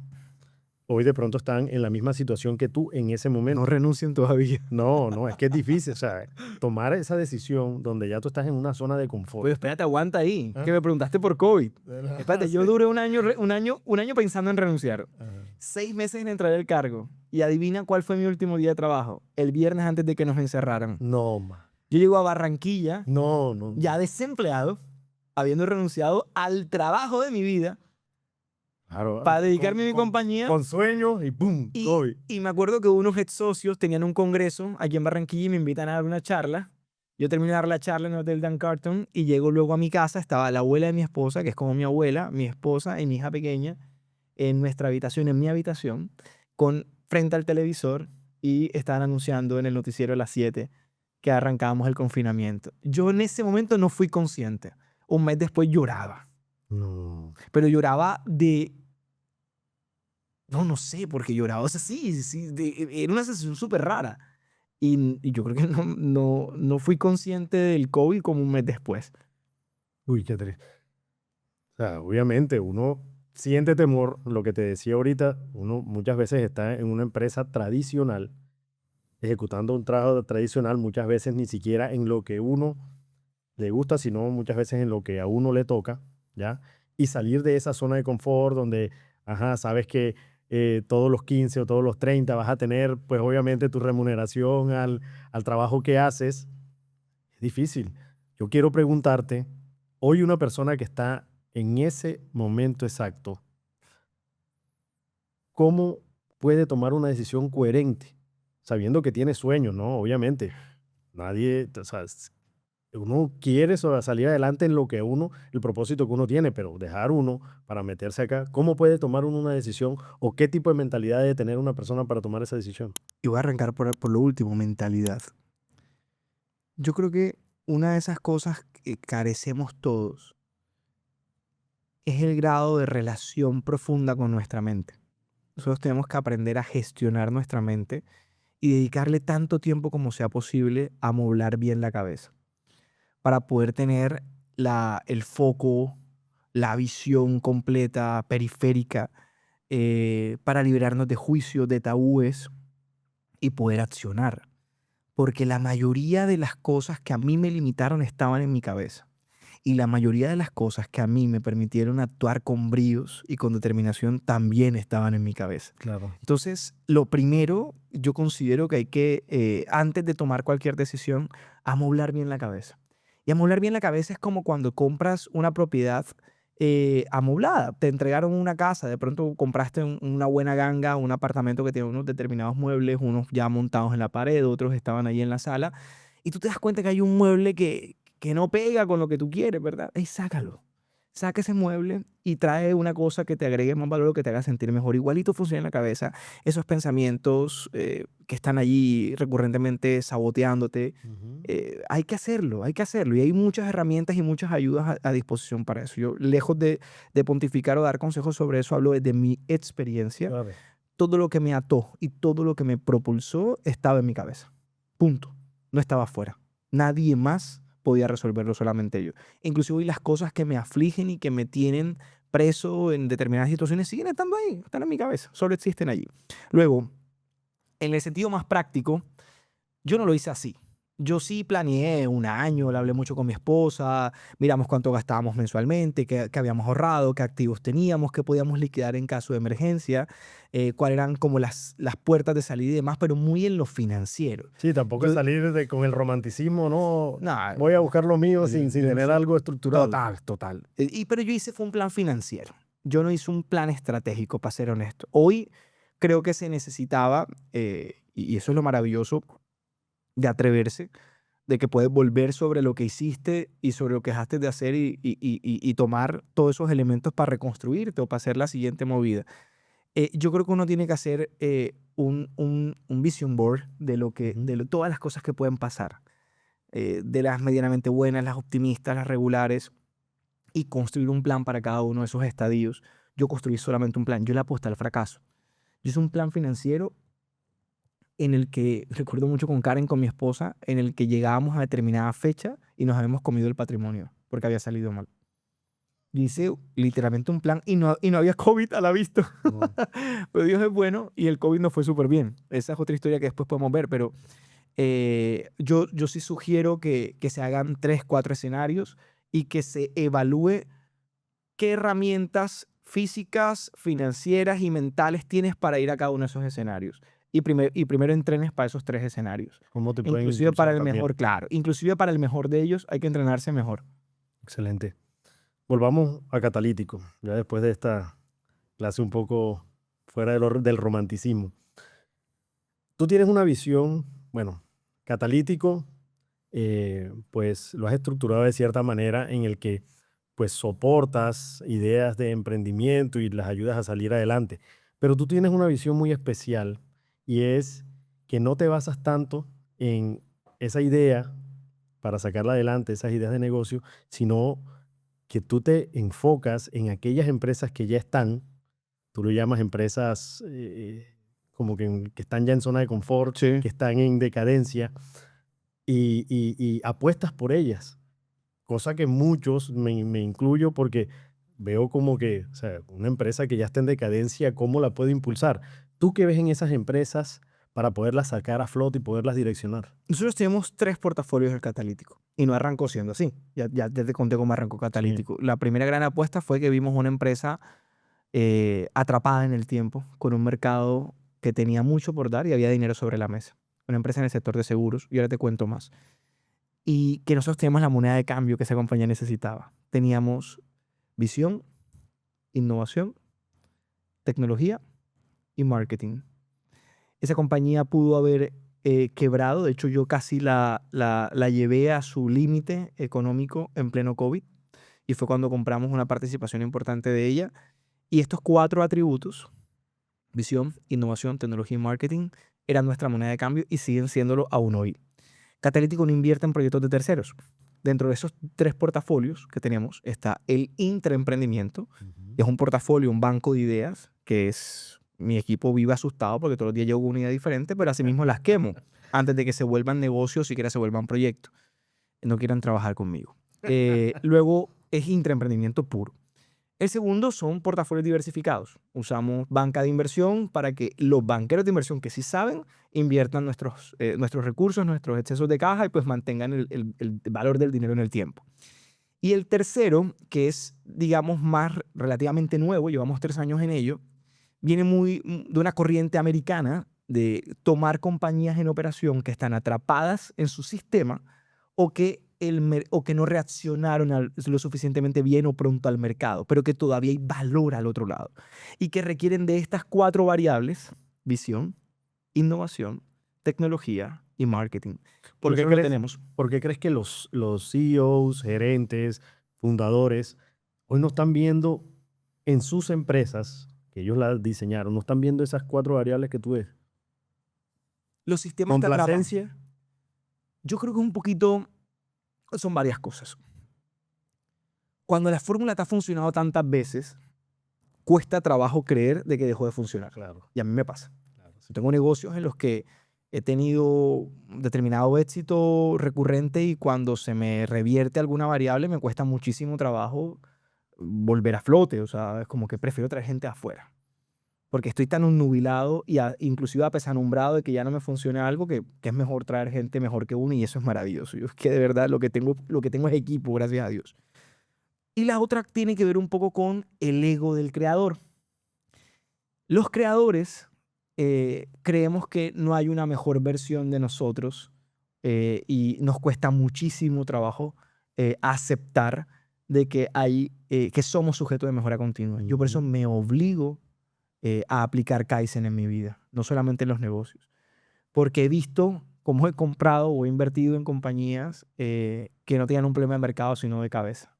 hoy de pronto están en la misma situación que tú en ese momento. No renuncien todavía. No, es que es difícil, o sea, tomar esa decisión donde ya tú estás en una zona de confort. Pues espérate, aguanta ahí, que me preguntaste por COVID. Espérate, yo duré un año pensando en renunciar. 6 meses en entrar al cargo. Y adivina cuál fue mi último día de trabajo. El viernes antes de que nos encerraran. No, ma. Yo llego a Barranquilla, No. ya desempleado, habiendo renunciado al trabajo de mi vida. Claro, para dedicarme a mi compañía. Con sueños y ¡pum! COVID. Y me acuerdo que unos ex socios tenían un congreso aquí en Barranquilla y me invitan a dar una charla. Yo terminé de dar la charla en el Hotel Dan Carton y llego luego a mi casa. Estaba la abuela de mi esposa, que es como mi abuela, mi esposa y mi hija pequeña en nuestra habitación, en mi habitación, frente al televisor, y estaban anunciando en el noticiero a las 7 que arrancábamos el confinamiento. Yo en ese momento no fui consciente. Un mes después lloraba. No. Pero lloraba de... No sé, porque lloraba. O sea, sí, era una sensación súper rara. Y yo creo que no fui consciente del COVID como un mes después. Uy, qué triste. O sea, obviamente uno siente temor, lo que te decía ahorita, uno muchas veces está en una empresa tradicional, ejecutando un trabajo tradicional, muchas veces ni siquiera en lo que uno le gusta, sino muchas veces en lo que a uno le toca, ¿ya? Y salir de esa zona de confort donde, ajá, sabes que todos los 15 o todos los 30 vas a tener, pues obviamente tu remuneración al trabajo que haces, es difícil. Yo quiero preguntarte, hoy una persona que está en ese momento exacto, ¿cómo puede tomar una decisión coherente? Sabiendo que tiene sueños, ¿no? Obviamente, nadie, o sea, uno quiere salir adelante en lo que uno, el propósito que uno tiene, pero dejar uno para meterse acá, ¿cómo puede tomar uno una decisión o qué tipo de mentalidad debe tener una persona para tomar esa decisión? Y voy a arrancar por lo último, mentalidad. Yo creo que una de esas cosas que carecemos todos es el grado de relación profunda con nuestra mente. Nosotros tenemos que aprender a gestionar nuestra mente y dedicarle tanto tiempo como sea posible a amoblar bien la cabeza para poder tener el foco, la visión completa, periférica, para liberarnos de juicios, de tabúes y poder accionar. Porque la mayoría de las cosas que a mí me limitaron estaban en mi cabeza. Y la mayoría de las cosas que a mí me permitieron actuar con bríos y con determinación también estaban en mi cabeza. Claro. Entonces, lo primero, yo considero que hay que, antes de tomar cualquier decisión, amoblar bien la cabeza. Y amoblar bien la cabeza es como cuando compras una propiedad amoblada. Te entregaron una casa, de pronto compraste una buena ganga, un apartamento que tiene unos determinados muebles, unos ya montados en la pared, otros estaban ahí en la sala, y tú te das cuenta que hay un mueble que no pega con lo que tú quieres, ¿verdad? Y sácalo. Saca ese mueble y trae una cosa que te agregue más valor o que te haga sentir mejor. Igualito funciona en la cabeza esos pensamientos que están allí recurrentemente saboteándote. Ujú. Hay que hacerlo, hay que hacerlo. Y hay muchas herramientas y muchas ayudas a disposición para eso. Yo, lejos de pontificar o dar consejos sobre eso, hablo desde mi experiencia. Claro. Todo lo que me ató y todo lo que me propulsó estaba en mi cabeza. Punto. No estaba afuera. Nadie más podía resolverlo, solamente yo. Inclusive hoy las cosas que me afligen y que me tienen preso en determinadas situaciones siguen estando ahí, están en mi cabeza, solo existen allí. Luego, en el sentido más práctico, yo no lo hice así. Yo sí planeé un año, le hablé mucho con mi esposa, miramos cuánto gastábamos mensualmente, qué habíamos ahorrado, qué activos teníamos, qué podíamos liquidar en caso de emergencia, cuáles eran como las puertas de salida y demás, pero muy en lo financiero. Sí, tampoco es Yo, salir con el romanticismo, no, nada, voy a buscar lo mío sin yo tener soy- algo estructurado. total. Pero yo hice fue un plan financiero. Yo no hice un plan estratégico, para ser honesto. Hoy creo que se necesitaba, y eso es lo maravilloso de atreverse, de que puedes volver sobre lo que hiciste y sobre lo que dejaste de hacer y tomar todos esos elementos para reconstruirte o para hacer la siguiente movida. Yo creo que uno tiene que hacer un vision board Ujú. todas las cosas que pueden pasar, de las medianamente buenas, las optimistas, las regulares, y construir un plan para cada uno de esos estadios. Yo construí solamente un plan, yo le aposté al fracaso. Yo hice un plan financiero en el que, recuerdo mucho con Karen, con mi esposa, en el que llegábamos a determinada fecha y nos habíamos comido el patrimonio porque había salido mal. Yo hice literalmente un plan y no había COVID a la vista. No. Pero Dios es bueno y el COVID nos fue súper bien. Esa es otra historia que después podemos ver, pero yo sí sugiero que se hagan 3, 4 escenarios y que se evalúe qué herramientas físicas, financieras y mentales tienes para ir a cada uno de esos escenarios. Y primero entrenes para esos 3 escenarios. ¿Cómo te pueden Inclusive para impulsar el también? mejor, claro. Inclusive para el mejor de ellos hay que entrenarse mejor. Excelente. Volvamos a Catalítico, ya después de esta clase un poco fuera del romanticismo. Tú tienes una visión, bueno, Catalítico, pues lo has estructurado de cierta manera en el que pues soportas ideas de emprendimiento y las ayudas a salir adelante. Pero tú tienes una visión muy especial y es que no te basas tanto en esa idea para sacarla adelante, esas ideas de negocio, sino que tú te enfocas en aquellas empresas que ya están, tú lo llamas empresas como que están ya en zona de confort, Sí. que están en decadencia y apuestas por ellas, cosa que muchos, me incluyo porque veo como que, o sea, una empresa que ya está en decadencia, ¿cómo la puede impulsar? ¿Tú qué ves en esas empresas para poderlas sacar a flote y poderlas direccionar? Nosotros tenemos 3 portafolios del Catalítico y no arrancó siendo así. Ya te conté cómo arrancó Sí. Catalítico. La primera gran apuesta fue que vimos una empresa atrapada en el tiempo, con un mercado que tenía mucho por dar y había dinero sobre la mesa. Una empresa en el sector de seguros, y ahora te cuento más. Y que nosotros teníamos la moneda de cambio que esa compañía necesitaba. Teníamos visión, innovación, tecnología y marketing. Esa compañía pudo haber quebrado. De hecho, yo casi la llevé a su límite económico en pleno COVID. Y fue cuando compramos una participación importante de ella. Y estos 4 atributos, visión, innovación, tecnología y marketing, eran nuestra moneda de cambio y siguen siéndolo aún hoy. Catalítico no invierte en proyectos de terceros. Dentro de esos 3 portafolios que tenemos está el intraemprendimiento. Ujú. Es un portafolio, un banco de ideas, que es mi equipo vive asustado porque todos los días llego con una idea diferente, pero asimismo las quemo antes de que se vuelvan negocios, siquiera se vuelvan proyectos. No quieran trabajar conmigo. Luego es intraemprendimiento puro. El segundo son portafolios diversificados. Usamos banca de inversión para que los banqueros de inversión que sí saben inviertan nuestros recursos, nuestros excesos de caja y pues mantengan el valor del dinero en el tiempo. Y el tercero, que es, digamos, más relativamente nuevo, llevamos 3 años en ello, viene de una corriente americana de tomar compañías en operación que están atrapadas en su sistema o que no reaccionaron lo suficientemente bien o pronto al mercado, pero que todavía hay valor al otro lado y que requieren de estas 4 variables: visión, innovación, tecnología y marketing. Y ¿Por qué nosotros lo crees, tenemos. por qué crees que los CEOs, gerentes, fundadores, hoy no están viendo en sus empresas, que ellos las diseñaron, no están viendo esas 4 variables que tú ves? Los sistemas te atrapan. Complacencia. Yo creo que un poquito son varias cosas. Cuando la fórmula te ha funcionado tantas veces, cuesta trabajo creer de que dejó de funcionar. Claro, Y a mí me pasa. claro, Yo tengo negocios en los que he tenido determinado éxito recurrente y cuando se me revierte alguna variable me cuesta muchísimo trabajo volver a flote. O sea, es como que prefiero traer gente afuera. Porque estoy tan obnubilado y inclusive apesadumbrado de que ya no me funciona algo que es mejor traer gente mejor que uno y eso es maravilloso. Yo es que de verdad lo que tengo es equipo, gracias a Dios. Y la otra tiene que ver un poco con el ego del creador. Los creadores creemos que no hay una mejor versión de nosotros y nos cuesta muchísimo trabajo aceptar de que somos sujetos de mejora continua. Yo por eso Ujú. me obligo a aplicar Kaizen en mi vida, no solamente en los negocios, porque he visto cómo he comprado o he invertido en compañías que no tenían un problema de mercado, sino de cabeza.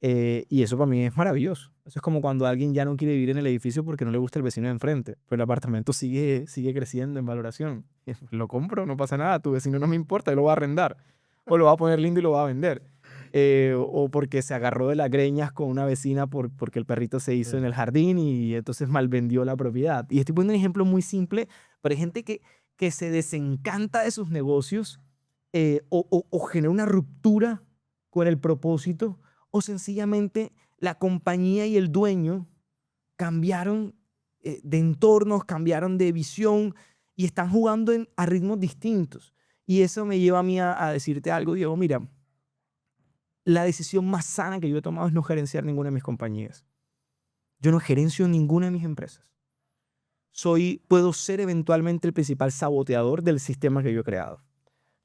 Y eso para mí es maravilloso. Eso es como cuando alguien ya no quiere vivir en el edificio porque no le gusta el vecino de enfrente, pero el apartamento sigue creciendo en valoración. Lo compro, no pasa nada, tu vecino no me importa, él lo va a arrendar. O lo va a poner lindo y lo va a vender. O porque se agarró de las greñas con una vecina porque el perrito se hizo en el jardín y entonces mal vendió la propiedad. Y estoy poniendo un ejemplo muy simple, pero hay gente que se desencanta de sus negocios o genera una ruptura con el propósito o sencillamente la compañía y el dueño cambiaron de entornos, cambiaron de visión y están jugando a ritmos distintos. Y eso me lleva a mí a decirte algo, Diego. Mira, la decisión más sana que yo he tomado es no gerenciar ninguna de mis compañías. Yo no gerencio ninguna de mis empresas. Puedo ser eventualmente el principal saboteador del sistema que yo he creado.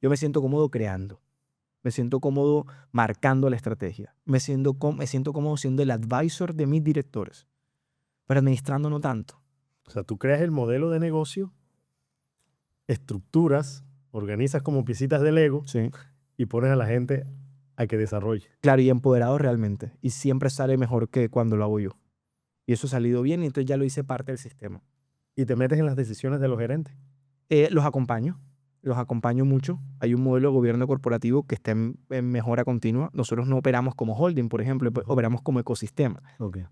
Yo me siento cómodo creando. Me siento cómodo marcando la estrategia. Me siento cómodo siendo el advisor de mis directores. pero administrando no tanto. O sea, tú creas el modelo de negocio, estructuras, organizas como piecitas de Lego Sí. y pones a la gente a que desarrolle. Claro, y empoderado realmente. Y siempre sale mejor que cuando lo hago yo. Y eso ha salido bien y entonces ya lo hice parte del sistema. Y te metes en las decisiones de los gerentes. Los acompaño mucho. Hay un modelo de gobierno corporativo que está en mejora continua. Nosotros no operamos como holding, por ejemplo, operamos como ecosistema,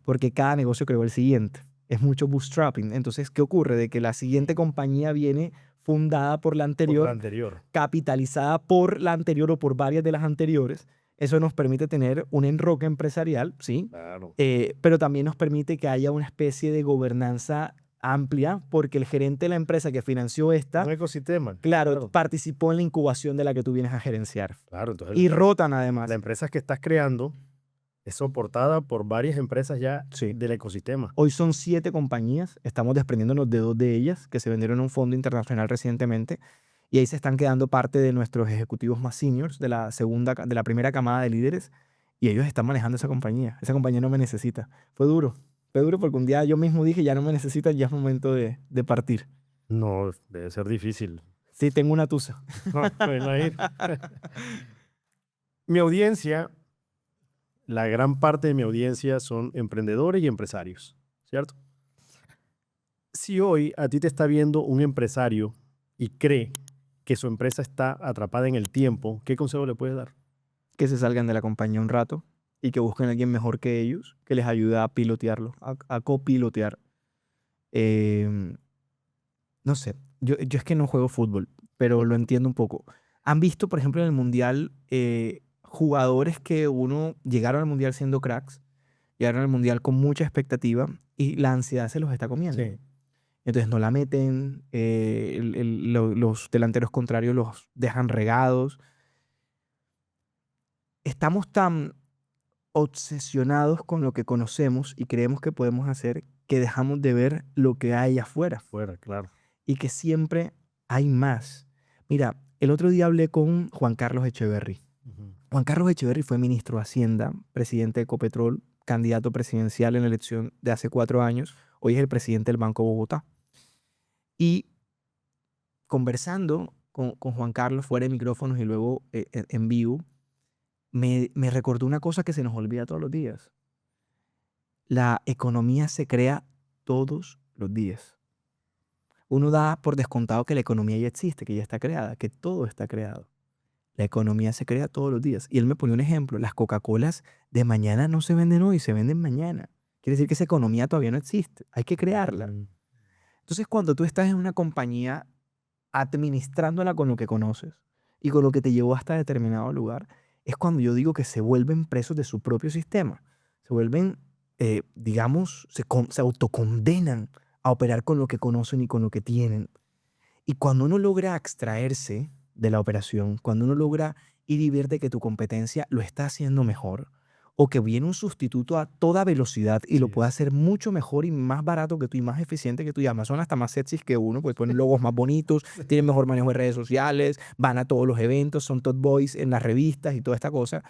porque cada negocio creó el siguiente. Es mucho bootstrapping. Entonces, ¿qué ocurre? De que la siguiente compañía viene fundada por la Por anterior, la anterior. capitalizada por la anterior o por varias de las anteriores. Eso nos permite tener un enroque empresarial, ¿sí? Claro. Pero también nos permite que haya una especie de gobernanza amplia, porque el gerente de la empresa que financió esta, Un ecosistema. claro, participó en la incubación de la que tú vienes a gerenciar. Claro, entonces Y rotan además. la empresa que estás creando es soportada por varias empresas ya Sí. del ecosistema. Hoy son 7 compañías, estamos desprendiéndonos de 2 de ellas que se vendieron a un fondo internacional recientemente y ahí se están quedando parte de nuestros ejecutivos más seniors de la primera camada de líderes y ellos están manejando esa compañía. Esa compañía no me necesita. Fue duro porque un día yo mismo dije, ya no me necesitan, ya es momento de partir. No, debe ser difícil. Sí, tengo una tusa. No, me imagino. Mi audiencia, la gran parte de mi audiencia son emprendedores y empresarios, ¿cierto? Si hoy a ti te está viendo un empresario y cree que su empresa está atrapada en el tiempo, ¿qué consejo le puedes dar? Que se salgan de la compañía un rato y que busquen a alguien mejor que ellos, que les ayude a pilotearlo, a copilotear. No sé, yo es que no juego fútbol, pero lo entiendo un poco. ¿Han visto, por ejemplo, en el Mundial jugadores que llegaron al Mundial siendo cracks, llegaron al Mundial con mucha expectativa y la ansiedad se los está comiendo? Sí. Entonces no la meten, los delanteros contrarios los dejan regados. Estamos tan obsesionados con lo que conocemos y creemos que podemos hacer que dejamos de ver lo que hay afuera Fuera, claro. y que siempre hay más. Mira, el otro día hablé con Juan Carlos Echeverry. Juan Carlos Echeverry fue ministro de Hacienda, presidente de Ecopetrol, candidato presidencial en la elección de hace 4 años. Hoy es el presidente del Banco Bogotá. Y conversando con Juan Carlos fuera de micrófonos y luego en vivo, me recordó una cosa que se nos olvida todos los días. La economía se crea todos los días. Uno da por descontado que la economía ya existe, que ya está creada, que todo está creado. La economía se crea todos los días. Y él me ponía un ejemplo. Las Coca-Colas de mañana no se venden hoy, se venden mañana. Quiere decir que esa economía todavía no existe. Hay que crearla. Entonces, cuando tú estás en una compañía administrándola con lo que conoces y con lo que te llevó hasta determinado lugar, es cuando yo digo que se vuelven presos de su propio sistema. Se vuelven, digamos, se autocondenan a operar con lo que conocen y con lo que tienen. Y cuando uno logra extraerse de la operación, cuando uno logra ir y ver de que tu competencia lo está haciendo mejor, o que viene un sustituto a toda velocidad y lo puede hacer mucho mejor y más barato que tú y más eficiente que tú, y además son hasta más sexys que uno, pues ponen logos más bonitos, tienen mejor manejo de redes sociales, van a todos los eventos, son top boys en las revistas y toda esta cosa.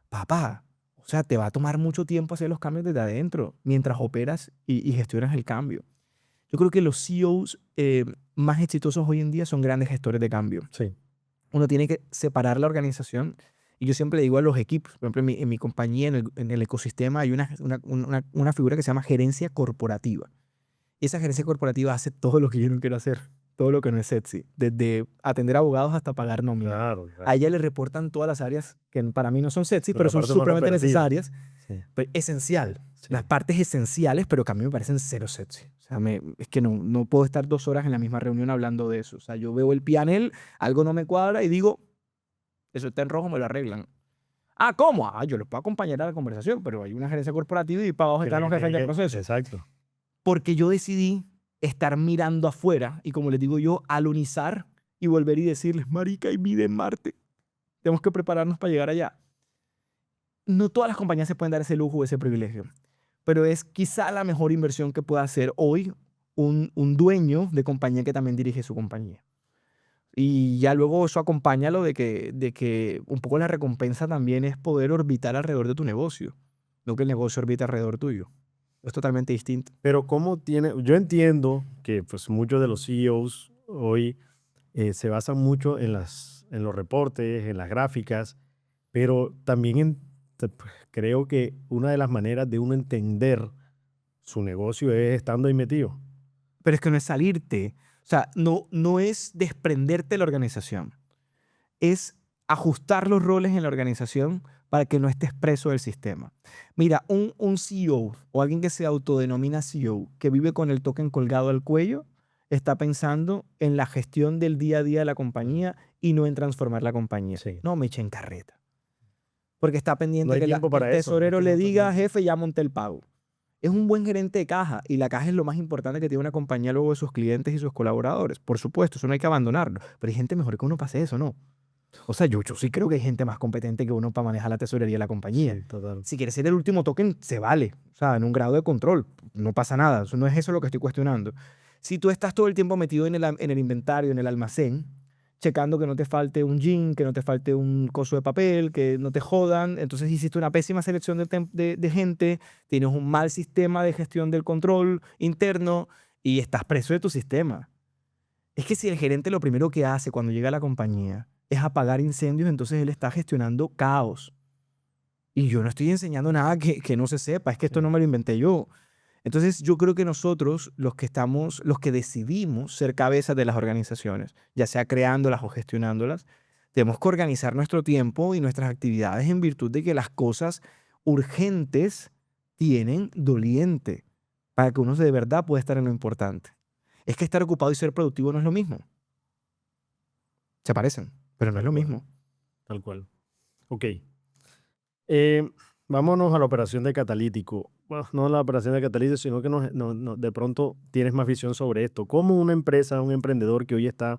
Papá, o sea, te va a tomar mucho tiempo hacer los cambios desde adentro mientras operas y gestionas el cambio. Yo creo que los CEOs más exitosos hoy en día son grandes gestores de cambio. Sí. Uno tiene que separar la organización. Y yo siempre le digo a los equipos, por ejemplo, en mi compañía, en el ecosistema, hay una figura que se llama gerencia corporativa. Y esa gerencia corporativa hace todo lo que yo no quiero hacer, todo lo que no es sexy, desde atender abogados hasta pagar nómina. Claro. A ella le reportan todas las áreas que para mí no son sexy, pero La son parte más supremamente operativa. necesarias. Sí. Pero esencial. Sí. Las partes esenciales, pero que a mí me parecen cero sexy. O sea, es que no puedo estar 2 horas en la misma reunión hablando de eso. O sea, yo veo el panel, algo no me cuadra y digo, eso está en rojo, me lo arreglan. Ah, ¿cómo? Ah, yo les puedo acompañar a la conversación, pero hay una gerencia corporativa y para abajo están los jefes del proceso. Exacto. Porque yo decidí estar mirando afuera y, como les digo yo, alunizar y volver y decirles, marica, hay vida en Marte. Tenemos que prepararnos para llegar allá. No todas las compañías se pueden dar ese lujo o ese privilegio, pero es quizá la mejor inversión que pueda hacer hoy un dueño de compañía que también dirige su compañía. Y ya luego eso acompáñalo de que un poco la recompensa también es poder orbitar alrededor de tu negocio, no que el negocio orbite alrededor tuyo. Es totalmente distinto. Pero yo entiendo que pues muchos de los CEOs hoy se basan mucho en los reportes, en las gráficas, pero también creo que una de las maneras de uno entender su negocio es estando ahí metido. Pero es que no es salirte. O sea, no es desprenderte de la organización. Es ajustar los roles en la organización para que no estés preso del sistema. Mira, un CEO o alguien que se autodenomina CEO, que vive con el token colgado al cuello, está pensando en la gestión del día a día de la compañía y no en transformar la compañía. Sí. No me echen carreta. Porque está No pendiente hay que tiempo el para eso, no hay tesorero le tiempo diga, para eso. jefe, ya monté el pago. Es un buen gerente de caja y la caja es lo más importante que tiene una compañía luego de sus clientes y sus colaboradores. Por supuesto, eso no hay que abandonarlo. Pero hay gente mejor que uno para hacer eso, ¿no? O sea, yo sí creo que hay gente más competente que uno para manejar la tesorería de la compañía. Sí, total. Si quieres ser el último token, se vale. O sea, en un grado de control. No pasa nada. No es eso lo que estoy cuestionando. Si tú estás todo el tiempo metido en el inventario, en el almacén, checando que no te falte un jean, que no te falte un coso de papel, que no te jodan, entonces hiciste una pésima selección de gente, tienes un mal sistema de gestión del control interno y estás preso de tu sistema. Es que si el gerente lo primero que hace cuando llega a la compañía es apagar incendios, entonces él está gestionando caos. Y yo no estoy enseñando nada que no se sepa, es que esto Sí. no me lo inventé yo. Entonces yo creo que nosotros, los que decidimos ser cabezas de las organizaciones, ya sea creándolas o gestionándolas, tenemos que organizar nuestro tiempo y nuestras actividades en virtud de que las cosas urgentes tienen doliente para que uno de verdad pueda estar en lo importante. Es que estar ocupado y ser productivo no es lo mismo. Se parecen, pero no es Tal lo cual. mismo. Tal cual. Ok. Vámonos a la operación de catalítico. Bueno, no la operación de catalítico, sino que de pronto tienes más visión sobre esto. ¿Cómo una empresa, un emprendedor que hoy está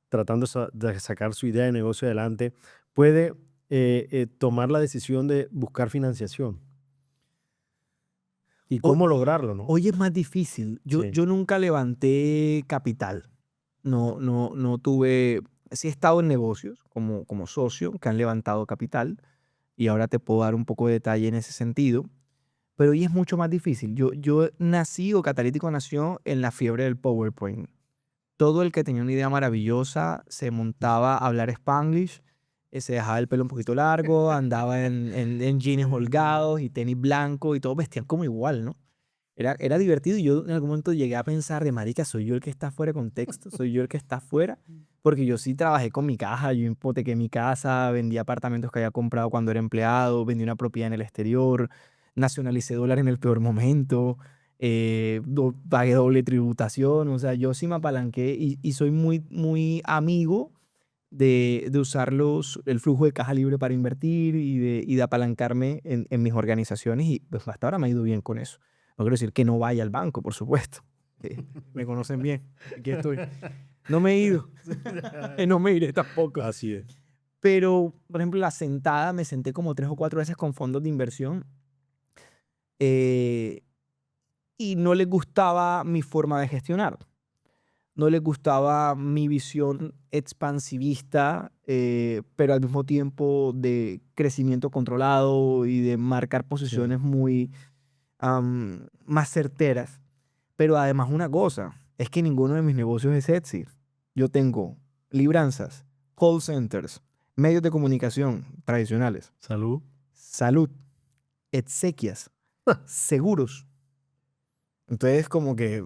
tratando de sacar su idea de negocio adelante, puede tomar la decisión de buscar financiación? ¿Y Ho- cómo lograrlo, no? Hoy es más difícil. Sí, Yo nunca levanté capital. No tuve. Sí he estado en negocios como socio que han levantado capital y ahora te puedo dar un poco de detalle en ese sentido. Pero hoy es mucho más difícil. Yo nací o Catalítico nació en la fiebre del PowerPoint. Todo el que tenía una idea maravillosa se montaba a hablar Spanglish, se dejaba el pelo un poquito largo, andaba en jeans holgados y tenis blancos y todos vestían como igual, ¿no? Era divertido y yo en algún momento llegué a pensar de marica, soy yo el que está fuera de contexto, soy yo el que está fuera, porque yo sí trabajé con mi caja, yo hipotequé mi casa, vendí apartamentos que había comprado cuando era empleado, vendí una propiedad en el exterior, nacionalicé dólar en el peor momento, pagué doble tributación, o sea, yo sí me apalanqué y soy muy amigo de usar el flujo de caja libre para invertir y de apalancarme en mis organizaciones y pues hasta ahora me ha ido bien con eso. No quiero decir que no vaya al banco, por supuesto. Me conocen bien. Aquí estoy. No me he ido. No me iré tampoco. así es. Pero, por ejemplo, la sentada, me senté como 3 o 4 veces con fondos de inversión eh, y no les gustaba mi forma de gestionar. No les gustaba mi visión expansivista, pero al mismo tiempo de crecimiento controlado y de marcar Sí. posiciones muy más certeras. Pero además una cosa, es que ninguno de mis negocios es sexy. Yo tengo libranzas, call centers, medios de comunicación tradicionales, Salud. salud, exequias, seguros. Entonces como que,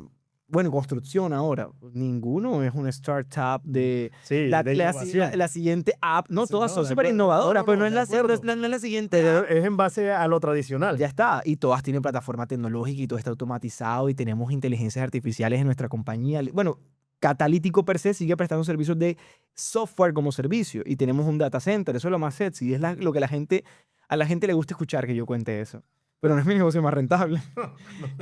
bueno, construcción ahora. Ninguno es una startup de Sí, de innovación. la siguiente app. No, Sí, todas no, son de súper acuerdo. innovadoras, pero no es De la, acuerdo. no es la siguiente Pero app. es en base a lo tradicional. Ya está. Y todas tienen plataforma tecnológica y todo está automatizado y tenemos inteligencias artificiales en nuestra compañía. Bueno, Catalítico per se sigue prestando servicios de software como servicio y tenemos un data center. Eso es lo más sexy. Es lo que a la gente le gusta escuchar que yo cuente eso. Pero no es mi negocio más rentable. No,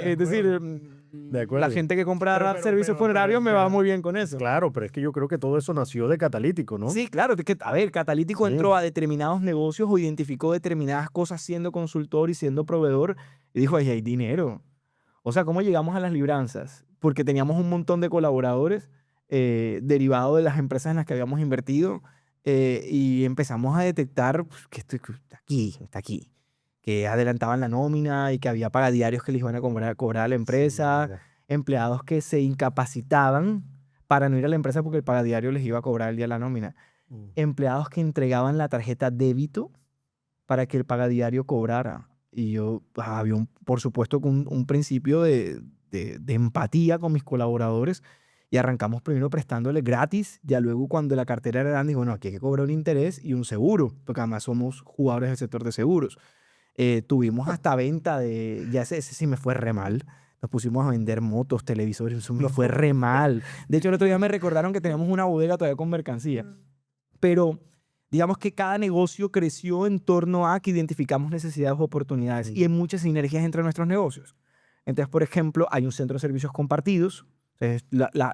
Es decir, de la acuerdo. gente que compra servicios funerarios me va muy bien con eso. Claro, pero es que yo creo que todo eso nació de catalítico, ¿no? Sí, claro, es que, a ver, Catalítico Sí. entró a determinados negocios o identificó determinadas cosas siendo consultor y siendo proveedor y dijo, ahí hay dinero. O sea, ¿cómo llegamos a las libranzas? Porque teníamos un montón de colaboradores derivados de las empresas en las que habíamos invertido y empezamos a detectar pues, que esto está aquí, que adelantaban la nómina y que había pagadiarios que les iban a cobrar a la Sí, empresa, mira. empleados que se incapacitaban para no ir a la empresa porque el pagadiario les iba a cobrar el día de la nómina, Mm. empleados que entregaban la tarjeta débito para que el pagadiario cobrara. Y yo había, por supuesto, un principio de empatía con mis colaboradores y arrancamos primero prestándole gratis, ya luego cuando la cartera era grande, digo, bueno, aquí hay que cobrar un interés y un seguro, porque además somos jugadores del sector de seguros. Tuvimos hasta venta de, ya ese sí me fue re mal. Nos pusimos a vender motos, televisores, eso me fue No. re mal. De hecho, el otro día me recordaron que teníamos una bodega todavía con mercancía. Pero digamos que cada negocio creció en torno a que identificamos necesidades o oportunidades y hay muchas sinergias entre nuestros negocios. Entonces, por ejemplo, hay un centro de servicios compartidos, entonces,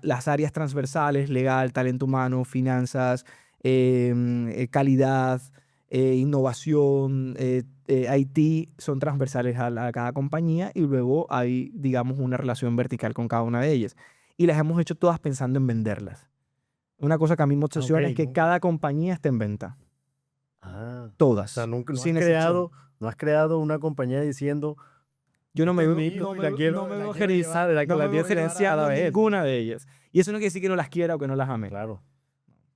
las áreas transversales, legal, talento humano, finanzas, calidad, innovación, IT, son transversales a cada compañía y luego hay, digamos, una relación vertical con cada una de ellas. Y las hemos hecho todas pensando en venderlas. Una cosa que a mí me Ah, ok, obsesiona es que ¿no? cada compañía esté en venta. Ah, o sea, Todas, nunca, sin excepción. no has creado una compañía diciendo, Yo no este me es veo, mío no y me, no me la veo quiero llevar, no me veo gerenciando vez. ninguna de ellas. Y eso no quiere decir que no las quiera o que no las ame. Claro,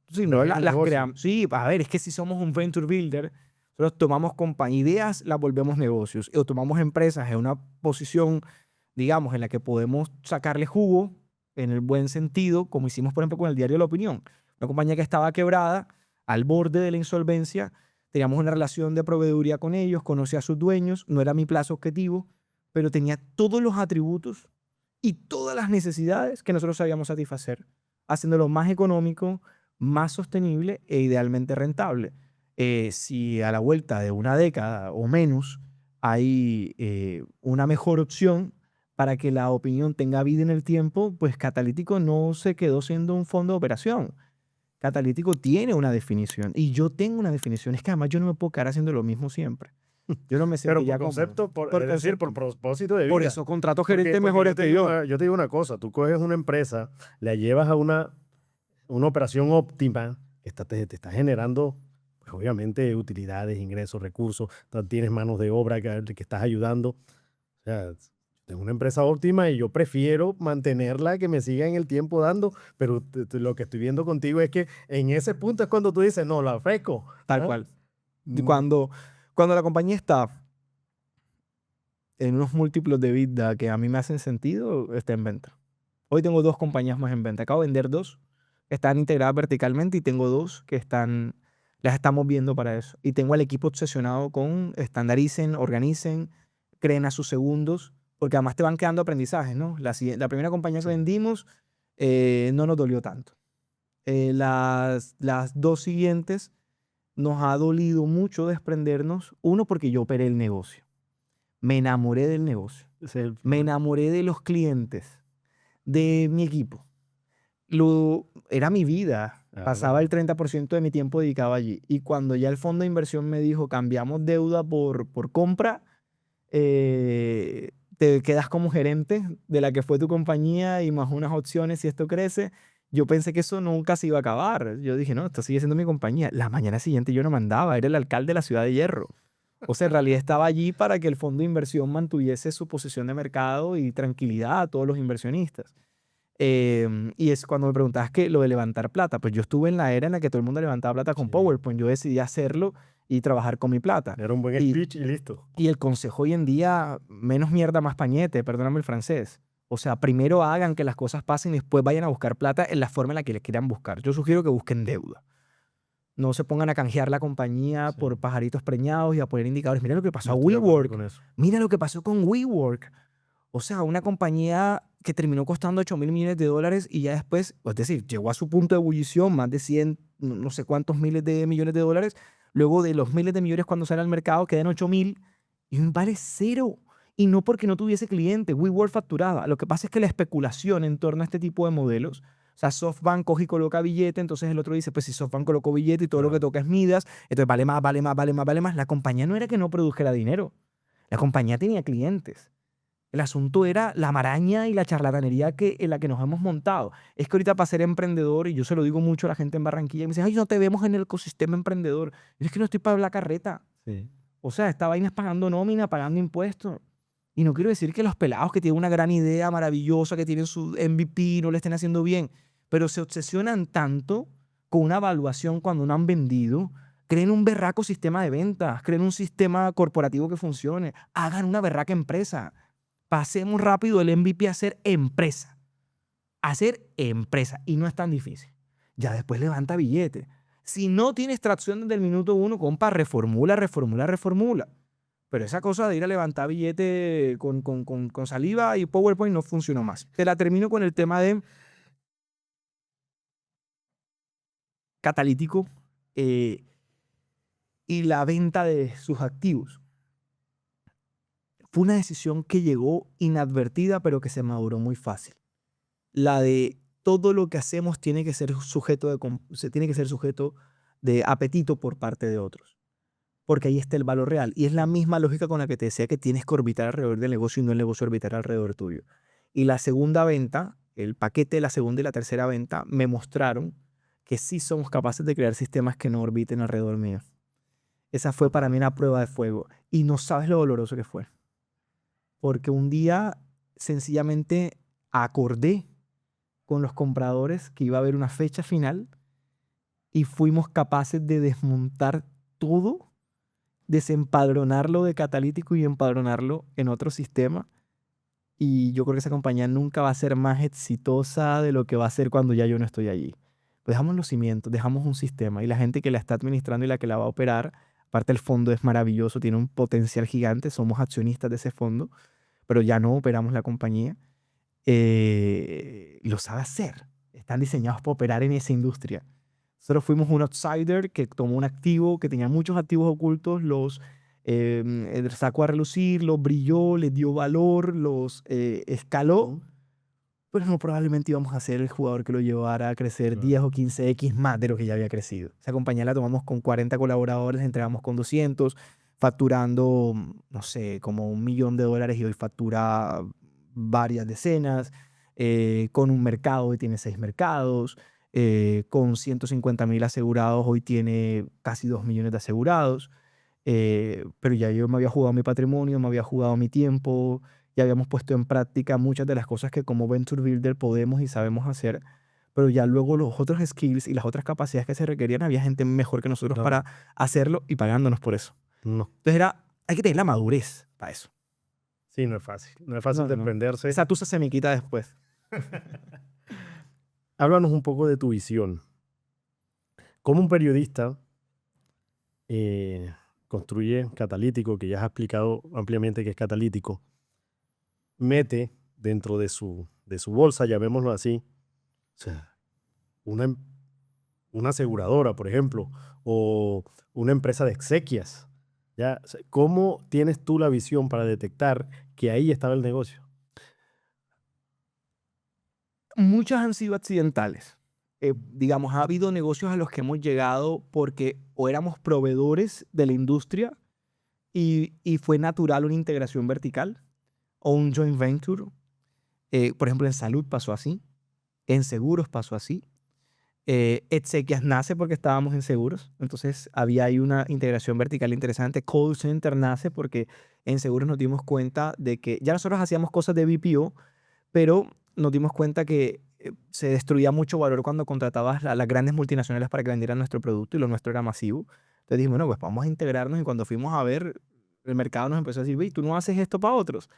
Si pero no es el las negocio. creamos. Sí, a ver, es que si somos un venture builder, nosotros tomamos ideas, las volvemos negocios. O tomamos empresas en una posición, digamos, en la que podemos sacarle jugo, en el buen sentido, como hicimos, por ejemplo, con el diario La Opinión. Una compañía que estaba quebrada, al borde de la insolvencia, teníamos una relación de proveeduría con ellos, conocía a sus dueños, no era mi plazo objetivo, pero tenía todos los atributos y todas las necesidades que nosotros sabíamos satisfacer, haciéndolo más económico, más sostenible e idealmente rentable. Si a la vuelta de una década o menos hay una mejor opción para que la opinión tenga vida en el tiempo, pues Catalítico no se quedó siendo un fondo de operación. Catalítico tiene una definición y yo tengo una definición. Es que además yo no me puedo quedar haciendo lo mismo siempre. Yo no me Pero por sentiría cómodo. concepto, Por es decir, por concepto. propósito de Por vida. eso contrato Porque gerentes mejores que yo. yo te digo una cosa, tú coges una empresa, la llevas a una operación óptima, que te está generando, pues obviamente, utilidades, ingresos, recursos, tienes manos de obra que estás ayudando. O sea, tengo una empresa óptima y yo prefiero mantenerla que me siga en el tiempo dando, pero lo que estoy viendo contigo es que en ese punto es cuando tú dices, no, la ofrezco. Tal ¿Ah? cual. Mm, Cuando la compañía está en unos múltiplos de vida que a mí me hacen sentido, está en venta. Hoy tengo 2 compañías más en venta. Acabo de vender 2 que están integradas verticalmente y tengo 2 que las estamos viendo para eso. Y tengo al equipo obsesionado con estandaricen, organicen, creen a sus segundos, porque además te van quedando aprendizajes, ¿no? La primera compañía que sí. vendimos no nos dolió tanto. Las 2 siguientes nos ha dolido mucho desprendernos. Uno, porque yo operé el negocio. Me enamoré del negocio. Ese es el Me problema. enamoré de los clientes, de mi equipo. Era mi vida. Pasaba el 30% de mi tiempo dedicado allí. Y cuando ya el fondo de inversión me dijo, cambiamos deuda por compra, te quedas como gerente de la que fue tu compañía y más unas opciones si esto crece. Yo pensé que eso nunca se iba a acabar. Yo dije, no, esto sigue siendo mi compañía. La mañana siguiente yo no mandaba, era el alcalde de la ciudad de Hierro. O sea, en realidad estaba allí para que el fondo de inversión mantuviese su posición de mercado y tranquilidad a todos los inversionistas. Y es cuando me preguntabas que lo de levantar plata, pues yo estuve en la era en la que todo el mundo levantaba plata con Sí. PowerPoint. Yo decidí hacerlo y trabajar con mi plata. Era un buen Y, speech y listo. y el consejo hoy en día, menos mierda, más pañete, perdóname el francés. O sea, primero hagan que las cosas pasen y después vayan a buscar plata en la forma en la que les quieran buscar. Yo sugiero que busquen deuda. No se pongan a canjear la compañía Sí. por pajaritos preñados y a poner indicadores. Mira lo que pasó Yo a estoy de acuerdo WeWork. con eso. Mira lo que pasó con WeWork. O sea, una compañía que terminó costando $8.000 millones y ya después, es decir, llegó a su punto de ebullición, más de 100, no sé cuántos miles de millones de dólares. Luego de los miles de millones cuando sale al mercado quedan 8.000 y vale cero. Y no porque no tuviese cliente, WeWork facturaba. Lo que pasa es que la especulación en torno a este tipo de modelos, o sea, SoftBank coge y coloca billete, entonces el otro dice, pues si SoftBank colocó billete y todo lo que Claro. toca es Midas, entonces vale más, vale más, vale más, vale más. La compañía no era que no produjera dinero, la compañía tenía clientes. El asunto era la maraña y la charlatanería en la que nos hemos montado. Es que ahorita para ser emprendedor, y yo se lo digo mucho a la gente en Barranquilla, me dicen, ay, no te vemos en el ecosistema emprendedor. Yo es que no estoy para la carreta. Sí. O sea, esta vaina es pagando nómina, pagando impuestos. Y no quiero decir que los pelados que tienen una gran idea maravillosa, que tienen su MVP, no le estén haciendo bien, pero se obsesionan tanto con una evaluación cuando no han vendido. Creen un berraco sistema de ventas, creen un sistema corporativo que funcione, hagan una berraca empresa. Pasemos rápido el MVP a ser empresa. Hacer empresa. Y no es tan difícil. Ya después levanta billete. Si no tienes tracción desde el minuto 1, compa, reformula. Pero esa cosa de ir a levantar billete con saliva y PowerPoint no funcionó más. Te la termino con el tema de Catalítico y la venta de sus activos. Fue una decisión que llegó inadvertida, pero que se maduró muy fácil. La de todo lo que hacemos tiene que ser sujeto de apetito por parte de otros. Porque ahí está el valor real. Y es la misma lógica con la que te decía que tienes que orbitar alrededor del negocio y no el negocio orbitar alrededor tuyo. Y la segunda venta, el paquete de la segunda y la tercera venta, me mostraron que sí somos capaces de crear sistemas que no orbiten alrededor mío. Esa fue para mí una prueba de fuego. Y no sabes lo doloroso que fue. Porque un día sencillamente acordé con los compradores que iba a haber una fecha final y fuimos capaces de desmontar todo, desempadronarlo de Catalítico y empadronarlo en otro sistema. Y yo creo que esa compañía nunca va a ser más exitosa de lo que va a ser cuando ya yo no estoy allí. Pues dejamos los cimientos, dejamos un sistema y la gente que la está administrando y la que la va a operar, aparte el fondo es maravilloso, tiene un potencial gigante, somos accionistas de ese fondo, pero ya no operamos la compañía. Lo sabe hacer. Están diseñados para operar en esa industria. Nosotros fuimos un outsider que tomó un activo que tenía muchos activos ocultos, los sacó a relucir, los brilló, les dio valor, los escaló, pero no probablemente íbamos a ser el jugador que lo llevara a crecer Claro. 10 o 15x más de lo que ya había crecido. Esa compañía la tomamos con 40 colaboradores, la entregamos con 200, facturando, no sé, como $1 millón y hoy factura varias decenas, con un mercado, hoy tiene 6 mercados, con 150,000 asegurados, hoy tiene casi 2 millones de asegurados, pero ya yo me había jugado mi patrimonio, me había jugado mi tiempo, ya habíamos puesto en práctica muchas de las cosas que como Venture Builder podemos y sabemos hacer, pero ya luego los otros skills y las otras capacidades que se requerían, había gente mejor que nosotros Claro. para hacerlo y pagándonos por eso. No. Entonces hay que tener la madurez para eso. Sí, no es fácil. No es fácil No, no, no. desprenderse. Esa tusa se me quita después. Háblanos un poco de tu visión. Como un periodista construye Catalítico, que ya has explicado ampliamente que es Catalítico, mete dentro de su bolsa, llamémoslo así, o sea, una aseguradora, por ejemplo, o una empresa de exequias. ¿Ya? O sea, ¿cómo tienes tú la visión para detectar que ahí estaba el negocio? Muchas han sido accidentales. Digamos, ha habido negocios a los que hemos llegado porque o éramos proveedores de la industria y fue natural una integración vertical o un joint venture. Por ejemplo, en salud pasó así, en seguros pasó así. Exequias nace porque estábamos en seguros, entonces había ahí una integración vertical interesante. Call Center nace porque en seguros nos dimos cuenta de que ya nosotros hacíamos cosas de BPO, pero nos dimos cuenta que se destruía mucho valor cuando contratabas a las grandes multinacionales para que vendieran nuestro producto y lo nuestro era masivo. Entonces dijimos, bueno, pues vamos a integrarnos y cuando fuimos a ver, el mercado nos empezó a decir, "Ve, tú no haces esto para otros".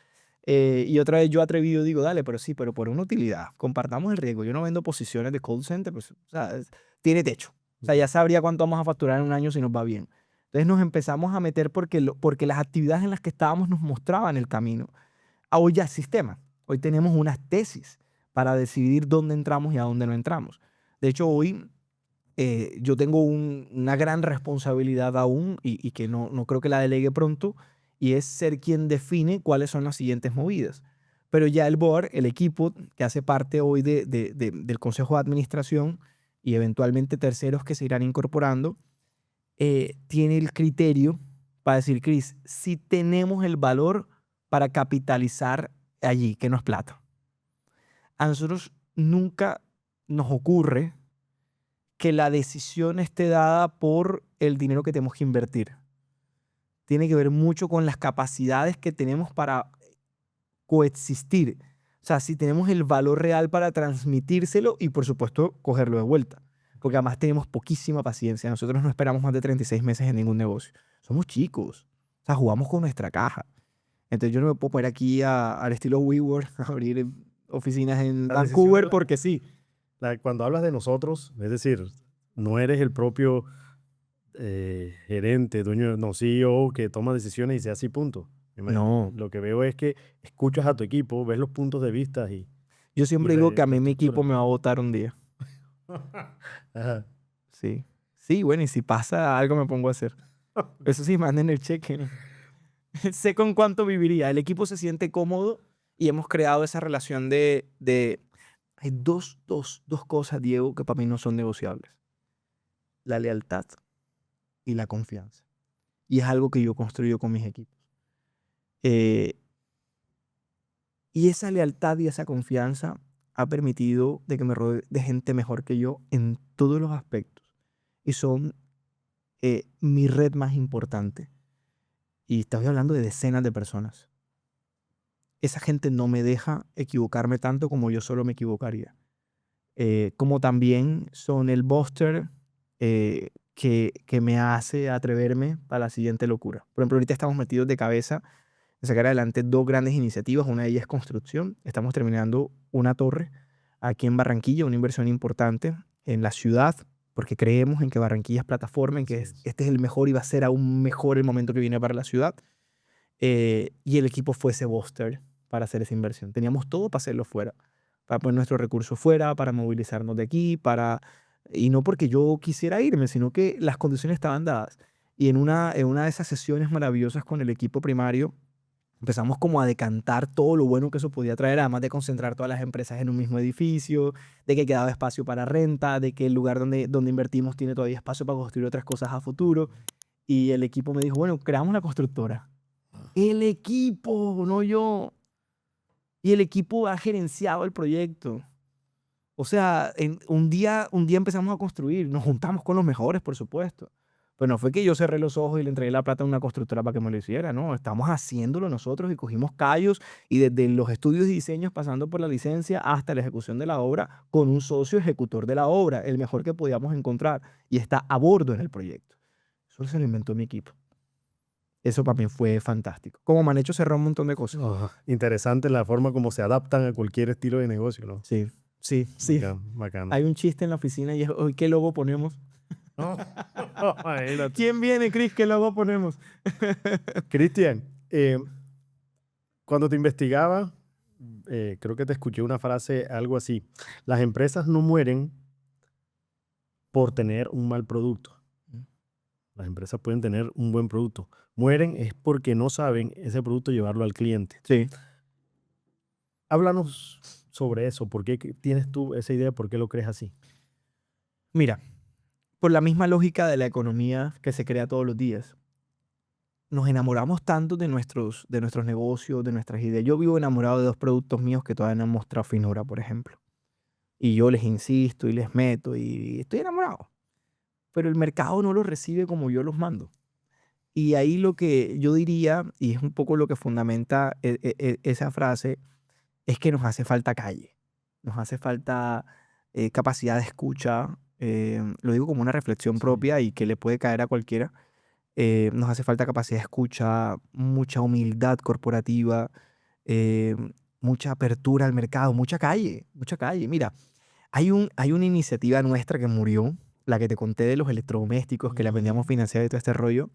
Y otra vez yo atrevido digo, dale, pero sí, pero por una utilidad. Compartamos el riesgo. Yo no vendo posiciones de call center, pues, o sea, tiene techo. O sea, ya sabría cuánto vamos a facturar en un año si nos va bien. Entonces nos empezamos a meter porque las actividades en las que estábamos nos mostraban el camino. Hoy ya es sistema. Hoy tenemos unas tesis para decidir dónde entramos y a dónde no entramos. De hecho, hoy yo tengo una gran responsabilidad aún y que no creo que la delegue pronto, y es ser quien define cuáles son las siguientes movidas. Pero ya el board, el equipo que hace parte hoy del consejo de administración y eventualmente terceros que se irán incorporando, tiene el criterio para decir, Chris, si tenemos el valor para capitalizar allí, que no es plata. A nosotros nunca nos ocurre que la decisión esté dada por el dinero que tenemos que invertir. tiene que ver mucho con las capacidades que tenemos para coexistir. O sea, si tenemos el valor real para transmitírselo y, por supuesto, cogerlo de vuelta. Porque además tenemos poquísima paciencia. Nosotros no esperamos más de 36 meses en ningún negocio. Somos chicos. O sea, jugamos con nuestra caja. Entonces yo no me puedo poner aquí al estilo WeWork a abrir oficinas en La decisión de Vancouver porque sí. cuando hablas de nosotros, es decir, no eres el propio gerente, dueño, no, CEO que toma decisiones y sea así, punto. No. Lo que veo es que escuchas a tu equipo, ves los puntos de vista y Yo siempre digo que a la mí mi estructura. equipo me va a votar un día. Ajá. Sí. Sí, bueno, y si pasa algo me pongo a hacer. Eso sí, manden el cheque, ¿no? Sé con cuánto viviría. El equipo se siente cómodo y hemos creado esa relación de... Hay dos cosas, Diego, que para mí no son negociables. La lealtad y la confianza. Y es algo que yo construyo con mis equipos. Eh, y esa lealtad y esa confianza ha permitido de que me rodee de gente mejor que yo en todos los aspectos. Y son mi red más importante. Y estoy hablando de decenas de personas. Esa gente no me deja equivocarme tanto como yo solo me equivocaría. Como también son el booster que me hace atreverme a la siguiente locura. Por ejemplo, ahorita estamos metidos de cabeza en sacar adelante dos grandes iniciativas. Una de ellas es construcción. Estamos terminando una torre aquí en Barranquilla, una inversión importante en la ciudad, porque creemos en que Barranquilla es plataforma, en que este es el mejor y va a ser aún mejor el momento que viene para la ciudad. Y el equipo fue ese booster para hacer esa inversión. Teníamos todo para hacerlo fuera, para poner nuestros recursos fuera, para movilizarnos de aquí, y no porque yo quisiera irme, sino que las condiciones estaban dadas. Y en una de esas sesiones maravillosas con el equipo primario, empezamos como a decantar todo lo bueno que eso podía traer, además de concentrar todas las empresas en un mismo edificio, de que quedaba espacio para renta, de que el lugar donde invertimos tiene todavía espacio para construir otras cosas a futuro. Y el equipo me dijo, bueno, creamos una constructora. El equipo, no yo. Y el equipo ha gerenciado el proyecto. O sea, un día empezamos a construir. Nos juntamos con los mejores, por supuesto. Pero no fue que yo cerré los ojos y le entregué la plata a una constructora para que me lo hiciera. No, estamos haciéndolo nosotros y cogimos callos y desde los estudios y diseños, pasando por la licencia hasta la ejecución de la obra, con un socio ejecutor de la obra, el mejor que podíamos encontrar. Y está a bordo en el proyecto. Eso se lo inventó mi equipo. Eso para mí fue fantástico. Como me han hecho cerrar un montón de cosas. Interesante la forma como se adaptan a cualquier estilo de negocio, ¿no? Sí, sí, sí. Bacano. Hay un chiste en la oficina y es, hoy, ¿qué logo ponemos? Imagínate. ¿Quién viene, Chris? ¿Qué logo ponemos? Cristian, cuando te investigaba, creo que te escuché una frase, algo así. Las empresas no mueren por tener un mal producto. Las empresas pueden tener un buen producto. Mueren es porque no saben ese producto llevarlo al cliente. Sí. Háblanos sobre eso. ¿Por qué tienes tú esa idea? ¿Por qué lo crees así? Mira, por la misma lógica de la economía que se crea todos los días, nos enamoramos tanto de nuestros negocios, de nuestras ideas. Yo vivo enamorado de dos productos míos que todavía no han mostrado finura, por ejemplo. Y yo les insisto y les meto y estoy enamorado. Pero el mercado no los recibe como yo los mando. Y ahí lo que yo diría, y es un poco lo que fundamenta esa frase, es que nos hace falta calle. Nos hace falta capacidad de escucha. Lo digo como una reflexión propia y que le puede caer a cualquiera. Nos hace falta capacidad de escucha, mucha humildad corporativa, eh, mucha apertura al mercado, mucha calle, mucha calle. Mira, hay una iniciativa nuestra que murió, la que te conté de los electrodomésticos, que la vendíamos financiada y todo este rollo.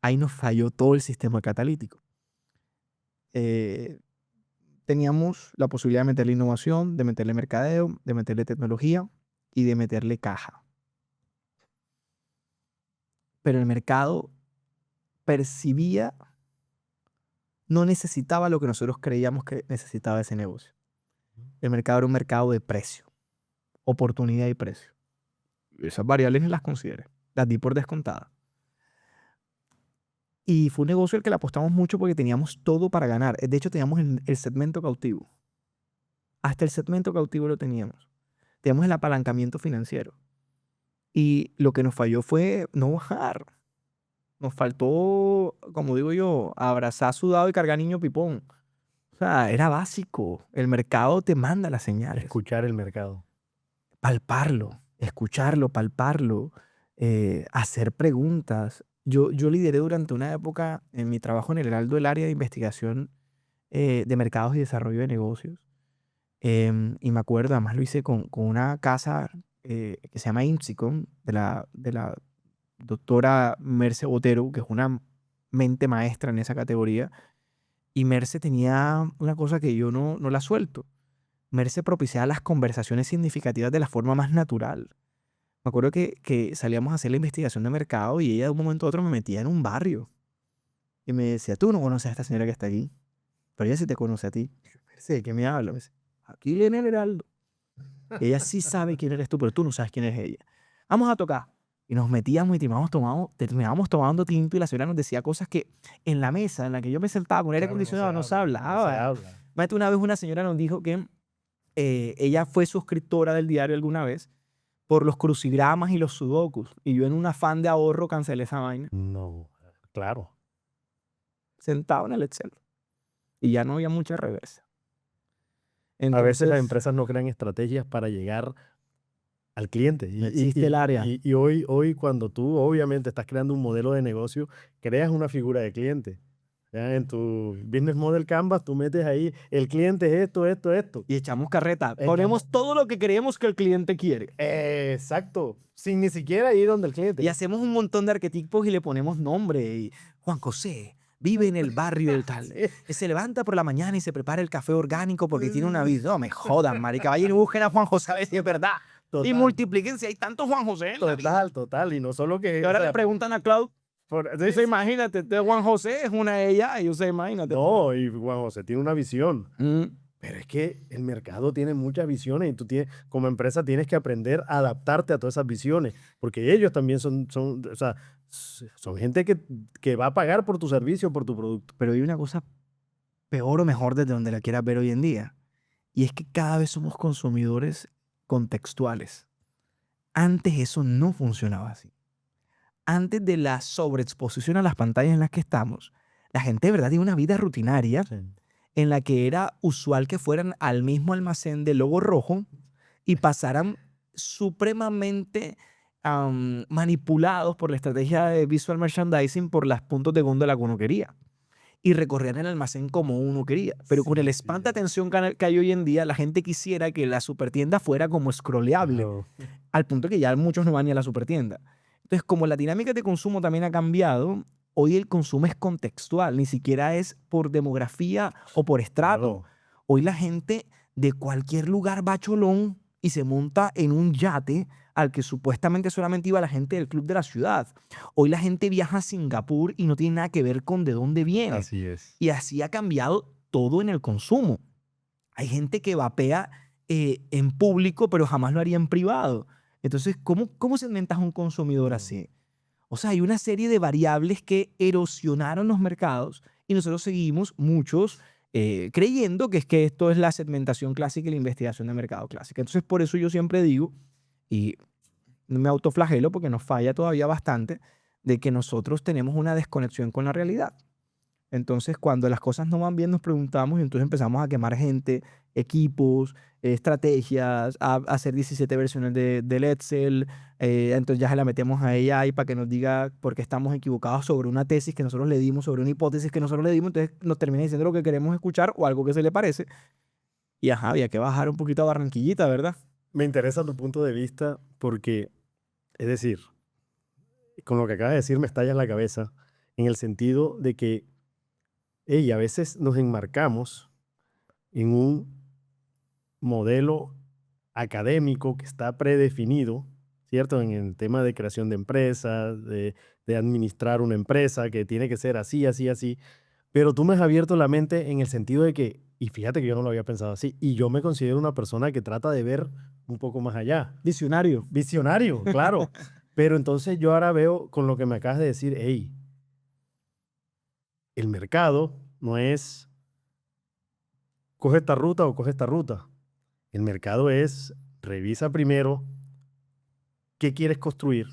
Ahí nos falló todo el sistema catalítico. Teníamos la posibilidad de meterle innovación, de meterle mercadeo, de meterle tecnología y de meterle caja. Pero el mercado percibía, no necesitaba lo que nosotros creíamos que necesitaba ese negocio. El mercado era un mercado de precio, oportunidad y precio. Esas variables ni las consideré, las di por descontadas. Y fue un negocio al que le apostamos mucho porque teníamos todo para ganar. De hecho, teníamos el segmento cautivo. Hasta el segmento cautivo lo teníamos. Teníamos el apalancamiento financiero. Y lo que nos falló fue no bajar. Nos faltó, como digo yo, abrazar sudado y cargar niño pipón. O sea, era básico. El mercado te manda las señales. Escuchar el mercado. Palparlo, escucharlo, palparlo, hacer preguntas. Yo lideré durante una época en mi trabajo en el Heraldo el área de investigación de mercados y desarrollo de negocios. Y me acuerdo, además lo hice con una casa que se llama IMSICOM, de la doctora Merce Botero, que es una mente maestra en esa categoría. Y Merce tenía una cosa que yo no la suelto. Merce propiciaba las conversaciones significativas de la forma más natural. Me acuerdo que salíamos a hacer la investigación de mercado y ella de un momento a otro me metía en un barrio y me decía, tú no conoces a esta señora que está aquí, pero ella sí te conoce a ti. Y yo, Merce, ¿de qué me habla? Me dice, aquí viene el Heraldo. Ella sí sabe quién eres tú, pero tú no sabes quién es ella. Vamos a tocar. Y nos metíamos y terminábamos tomando tinto y la señora nos decía cosas que en la mesa en la que yo me sentaba con aire Claro, acondicionado no se no se hablaba. habla. Más de una vez una señora nos dijo que ella fue suscriptora del diario alguna vez por los crucigramas y los sudokus. Y yo en un afán de ahorro cancelé esa vaina, No, claro. sentado en el Excel. Y ya no había mucha reversa. A veces las Entonces, empresas no crean estrategias para llegar al cliente. no existe el área. Y hoy cuando tú obviamente estás creando un modelo de negocio, creas una figura de cliente. Ya en tu Business Model Canvas, tú metes ahí, el cliente es esto, esto, esto. Y echamos carreta. Echamos- Ponemos todo lo que creemos que el cliente quiere. Exacto. Sin ni siquiera ir donde el cliente. Y hacemos un montón de arquetipos y le ponemos nombre. Y Juan José vive en el barrio del tal. Se levanta por la mañana y se prepara el café orgánico porque tiene una vida. No me jodan, marica. Vayan y busquen a Juan José a ver si es verdad. Total. Y multipliquen si hay tantos Juan José en la vida. Total. Y no solo que... Y ahora o sea, le preguntan a Cloud. sí, Usted imagínate, este Juan José es una de ellas. Y usted imagínate. no, y Juan José tiene una visión. Mm. Pero es que el mercado tiene muchas visiones y tú tienes, como empresa tienes que aprender a adaptarte a todas esas visiones, porque ellos también o sea, son gente que va a pagar por tu servicio, por tu producto. Pero hay una cosa peor o mejor desde donde la quieras ver hoy en día. Y es que cada vez somos consumidores contextuales. Antes eso no funcionaba así. Antes de la sobreexposición a las pantallas en las que estamos, la gente de verdad tiene una vida rutinaria en la que era usual que fueran al mismo almacén de logo rojo y pasaran supremamente manipulados por la estrategia de visual merchandising por los puntos de góndola que uno quería. Y recorrían el almacén como uno quería. Pero con el spam de atención que hay hoy en día, la gente quisiera que la supertienda fuera como scrolleable, Claro. al punto que ya muchos no van ni a la supertienda. Entonces, como la dinámica de consumo también ha cambiado, hoy el consumo es contextual, ni siquiera es por demografía o por estrato. Claro. Hoy la gente de cualquier lugar va a Cholón y se monta en un yate al que supuestamente solamente iba la gente del club de la ciudad. Hoy la gente viaja a Singapur y no tiene nada que ver con de dónde viene. Así es. Y así ha cambiado todo en el consumo. Hay gente que vapea en público, pero jamás lo haría en privado. Entonces, ¿cómo segmentas a un consumidor así? O sea, hay una serie de variables que erosionaron los mercados y nosotros seguimos, muchos, creyendo que es que esto es la segmentación clásica y la investigación de mercado clásica. Entonces, por eso yo siempre digo, y me autoflagelo porque nos falla todavía bastante, de que nosotros tenemos una desconexión con la realidad. Entonces, cuando las cosas no van bien, nos preguntamos y entonces empezamos a quemar gente, equipos, estrategias, a hacer 17 versiones del Excel. Entonces ya se la metemos a ella ahí para que nos diga por qué estamos equivocados sobre una tesis que nosotros le dimos, sobre una hipótesis que nosotros le dimos. Entonces nos termina diciendo lo que queremos escuchar o algo que se le parece. Y ajá, había que bajar un poquito a Barranquillita, ¿verdad? Me interesa tu punto de vista porque, es decir, con lo que acabas de decir me estalla en la cabeza, en el sentido de que a veces nos enmarcamos en un modelo académico que está predefinido, ¿cierto? En el tema de creación de empresas, de administrar una empresa, que tiene que ser así, así, así. Pero tú me has abierto la mente en el sentido de que, y fíjate que yo no lo había pensado así, y yo me considero una persona que trata de ver un poco más allá. Visionario. Visionario, claro. Pero entonces yo ahora veo con lo que me acabas de decir, hey, el mercado no es coge esta ruta o coge esta ruta. El mercado es revisa primero qué quieres construir,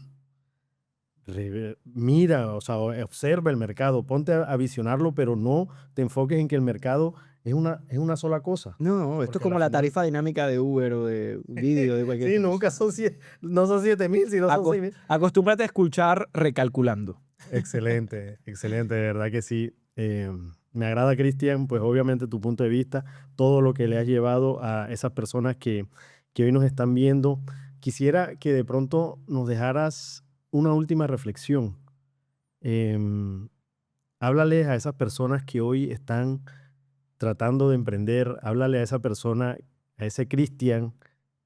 Mira, o sea, observa el mercado, ponte a visionarlo, pero no te enfoques en que el mercado es una sola cosa. No, esto es Porque a como la la final, tarifa dinámica de Uber o de Didi o de cualquier sí, cosa. nunca son no son 7.000, sino son 6.000. Acostúmbrate a escuchar recalculando. Excelente, excelente, de verdad que sí. Me agrada, Cristian, pues obviamente tu punto de vista, todo lo que le has llevado a esas personas que hoy nos están viendo. Quisiera que de pronto nos dejaras una última reflexión. Em, Háblales a esas personas que hoy están tratando de emprender, háblale a esa persona, a ese Cristian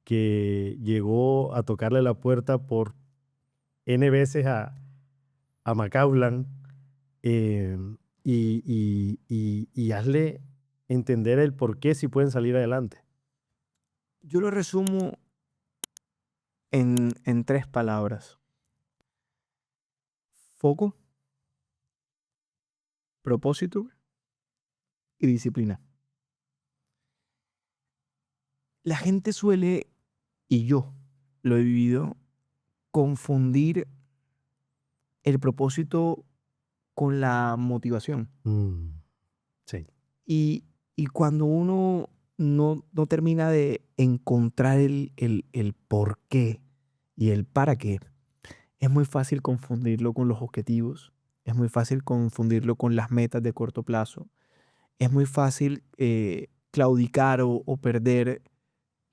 que llegó a tocarle la puerta por N veces a Macaulan, y hazle entender el por qué si pueden salir adelante. Yo lo resumo en 3 palabras. Foco, propósito y disciplina. La gente suele, y yo lo he vivido, confundir el propósito con la motivación. Sí. Y cuando uno no termina de encontrar el por qué y el para qué, es muy fácil confundirlo con los objetivos, es muy fácil confundirlo con las metas de corto plazo, es muy fácil claudicar o perder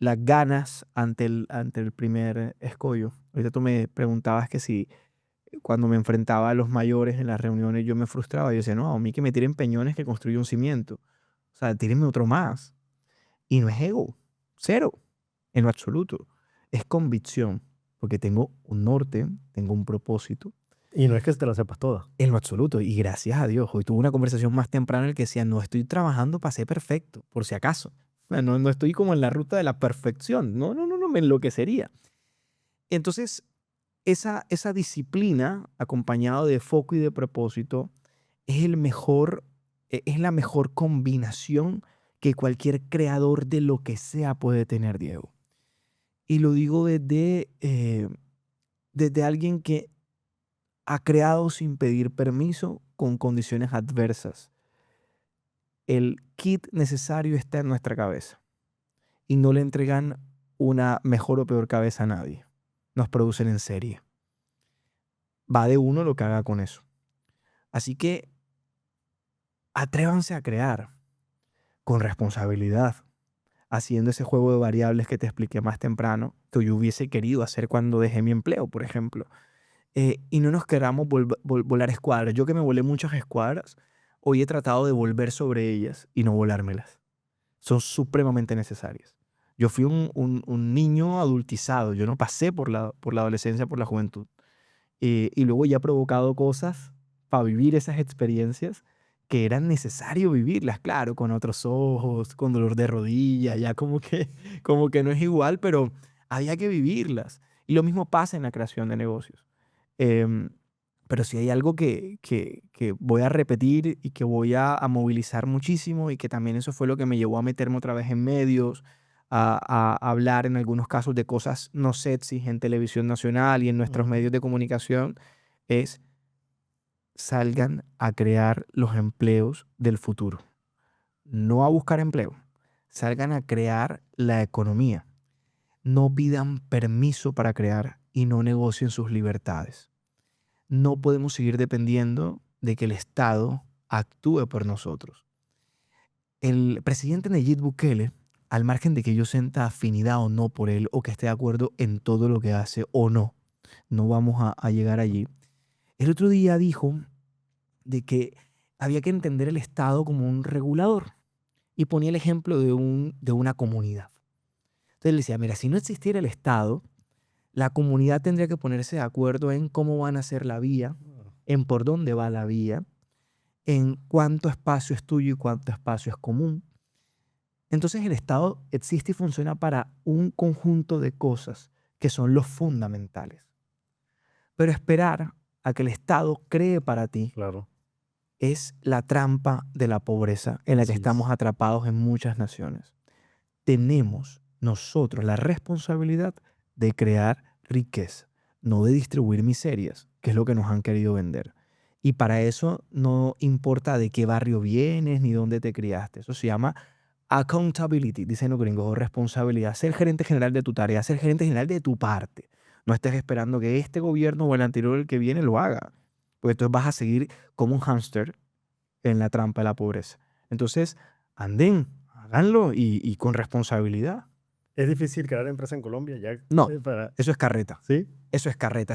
las ganas ante el primer escollo. Ahorita tú me preguntabas que si cuando me enfrentaba a los mayores en las reuniones yo me frustraba. Yo decía, no, a mí que me tiren peñones que construye un cimiento. O sea, tírenme otro más. Y no es ego, cero, en lo absoluto. Es convicción, porque tengo un norte, tengo un propósito, Y no es que te la sepas toda. en lo absoluto. Y gracias a Dios, hoy tuve una conversación más temprana en la que decía, no estoy trabajando para ser perfecto, por si acaso. O sea, no estoy como en la ruta de la perfección. No, me enloquecería. Entonces, esa disciplina, acompañado de foco y de propósito, es es la mejor combinación que cualquier creador de lo que sea puede tener, Diego. Y lo digo desde alguien que ha creado sin pedir permiso con condiciones adversas. El kit necesario está en nuestra cabeza y no le entregan una mejor o peor cabeza a nadie. Nos producen en serie. Va de uno lo que haga con eso. Así que atrévanse a crear con responsabilidad, haciendo ese juego de variables que te expliqué más temprano, que yo hubiese querido hacer cuando dejé mi empleo, por ejemplo. Y no nos queramos volar escuadras. Yo que me volé muchas escuadras, hoy he tratado de volver sobre ellas y no volármelas. Son supremamente necesarias. Yo fui un niño adultizado, yo no pasé por la adolescencia, por la juventud. Y luego ya he provocado cosas para vivir esas experiencias que eran necesario vivirlas, claro, con otros ojos, con dolor de rodilla, ya como que no es igual, pero había que vivirlas. Y lo mismo pasa en la creación de negocios. Em, pero si hay algo que voy a repetir y que voy a movilizar muchísimo y que también eso fue lo que me llevó a meterme otra vez en medios, a hablar en algunos casos de cosas no sexys en televisión nacional y en nuestros Ujú. medios de comunicación, es salgan a crear los empleos del futuro. No a buscar empleo, salgan a crear la economía. No pidan permiso para crear y no negocien sus libertades. No podemos seguir dependiendo de que el Estado actúe por nosotros. El presidente Nayib Bukele, al margen de que yo sienta afinidad o no por él, o que esté de acuerdo en todo lo que hace o no, no vamos a llegar allí. El otro día dijo de que había que entender el Estado como un regulador y ponía el ejemplo de una comunidad. Entonces él decía, mira, si no existiera el Estado, la comunidad tendría que ponerse de acuerdo en cómo van a ser la vía, en por dónde va la vía, en cuánto espacio es tuyo y cuánto espacio es común. Entonces el Estado existe y funciona para un conjunto de cosas que son los fundamentales. Pero esperar a que el Estado cree para ti Claro. es la trampa de la pobreza en la que Así es. estamos atrapados en muchas naciones. Tenemos nosotros la responsabilidad de crear riqueza, no de distribuir miserias. que es lo que nos han querido vender. Y para eso no importa de qué barrio vienes ni dónde te criaste. Eso se llama accountability, dicen los gringos, o responsabilidad. Ser gerente general de tu tarea, ser gerente general de tu parte. No estés esperando que este gobierno o el anterior, el que viene, lo haga. Porque entonces vas a seguir como un hámster en la trampa de la pobreza. Entonces, anden, háganlo y con responsabilidad. Es difícil crear empresa en Colombia ya No, para... eso es carreta. ¿Sí? Eso es carreta.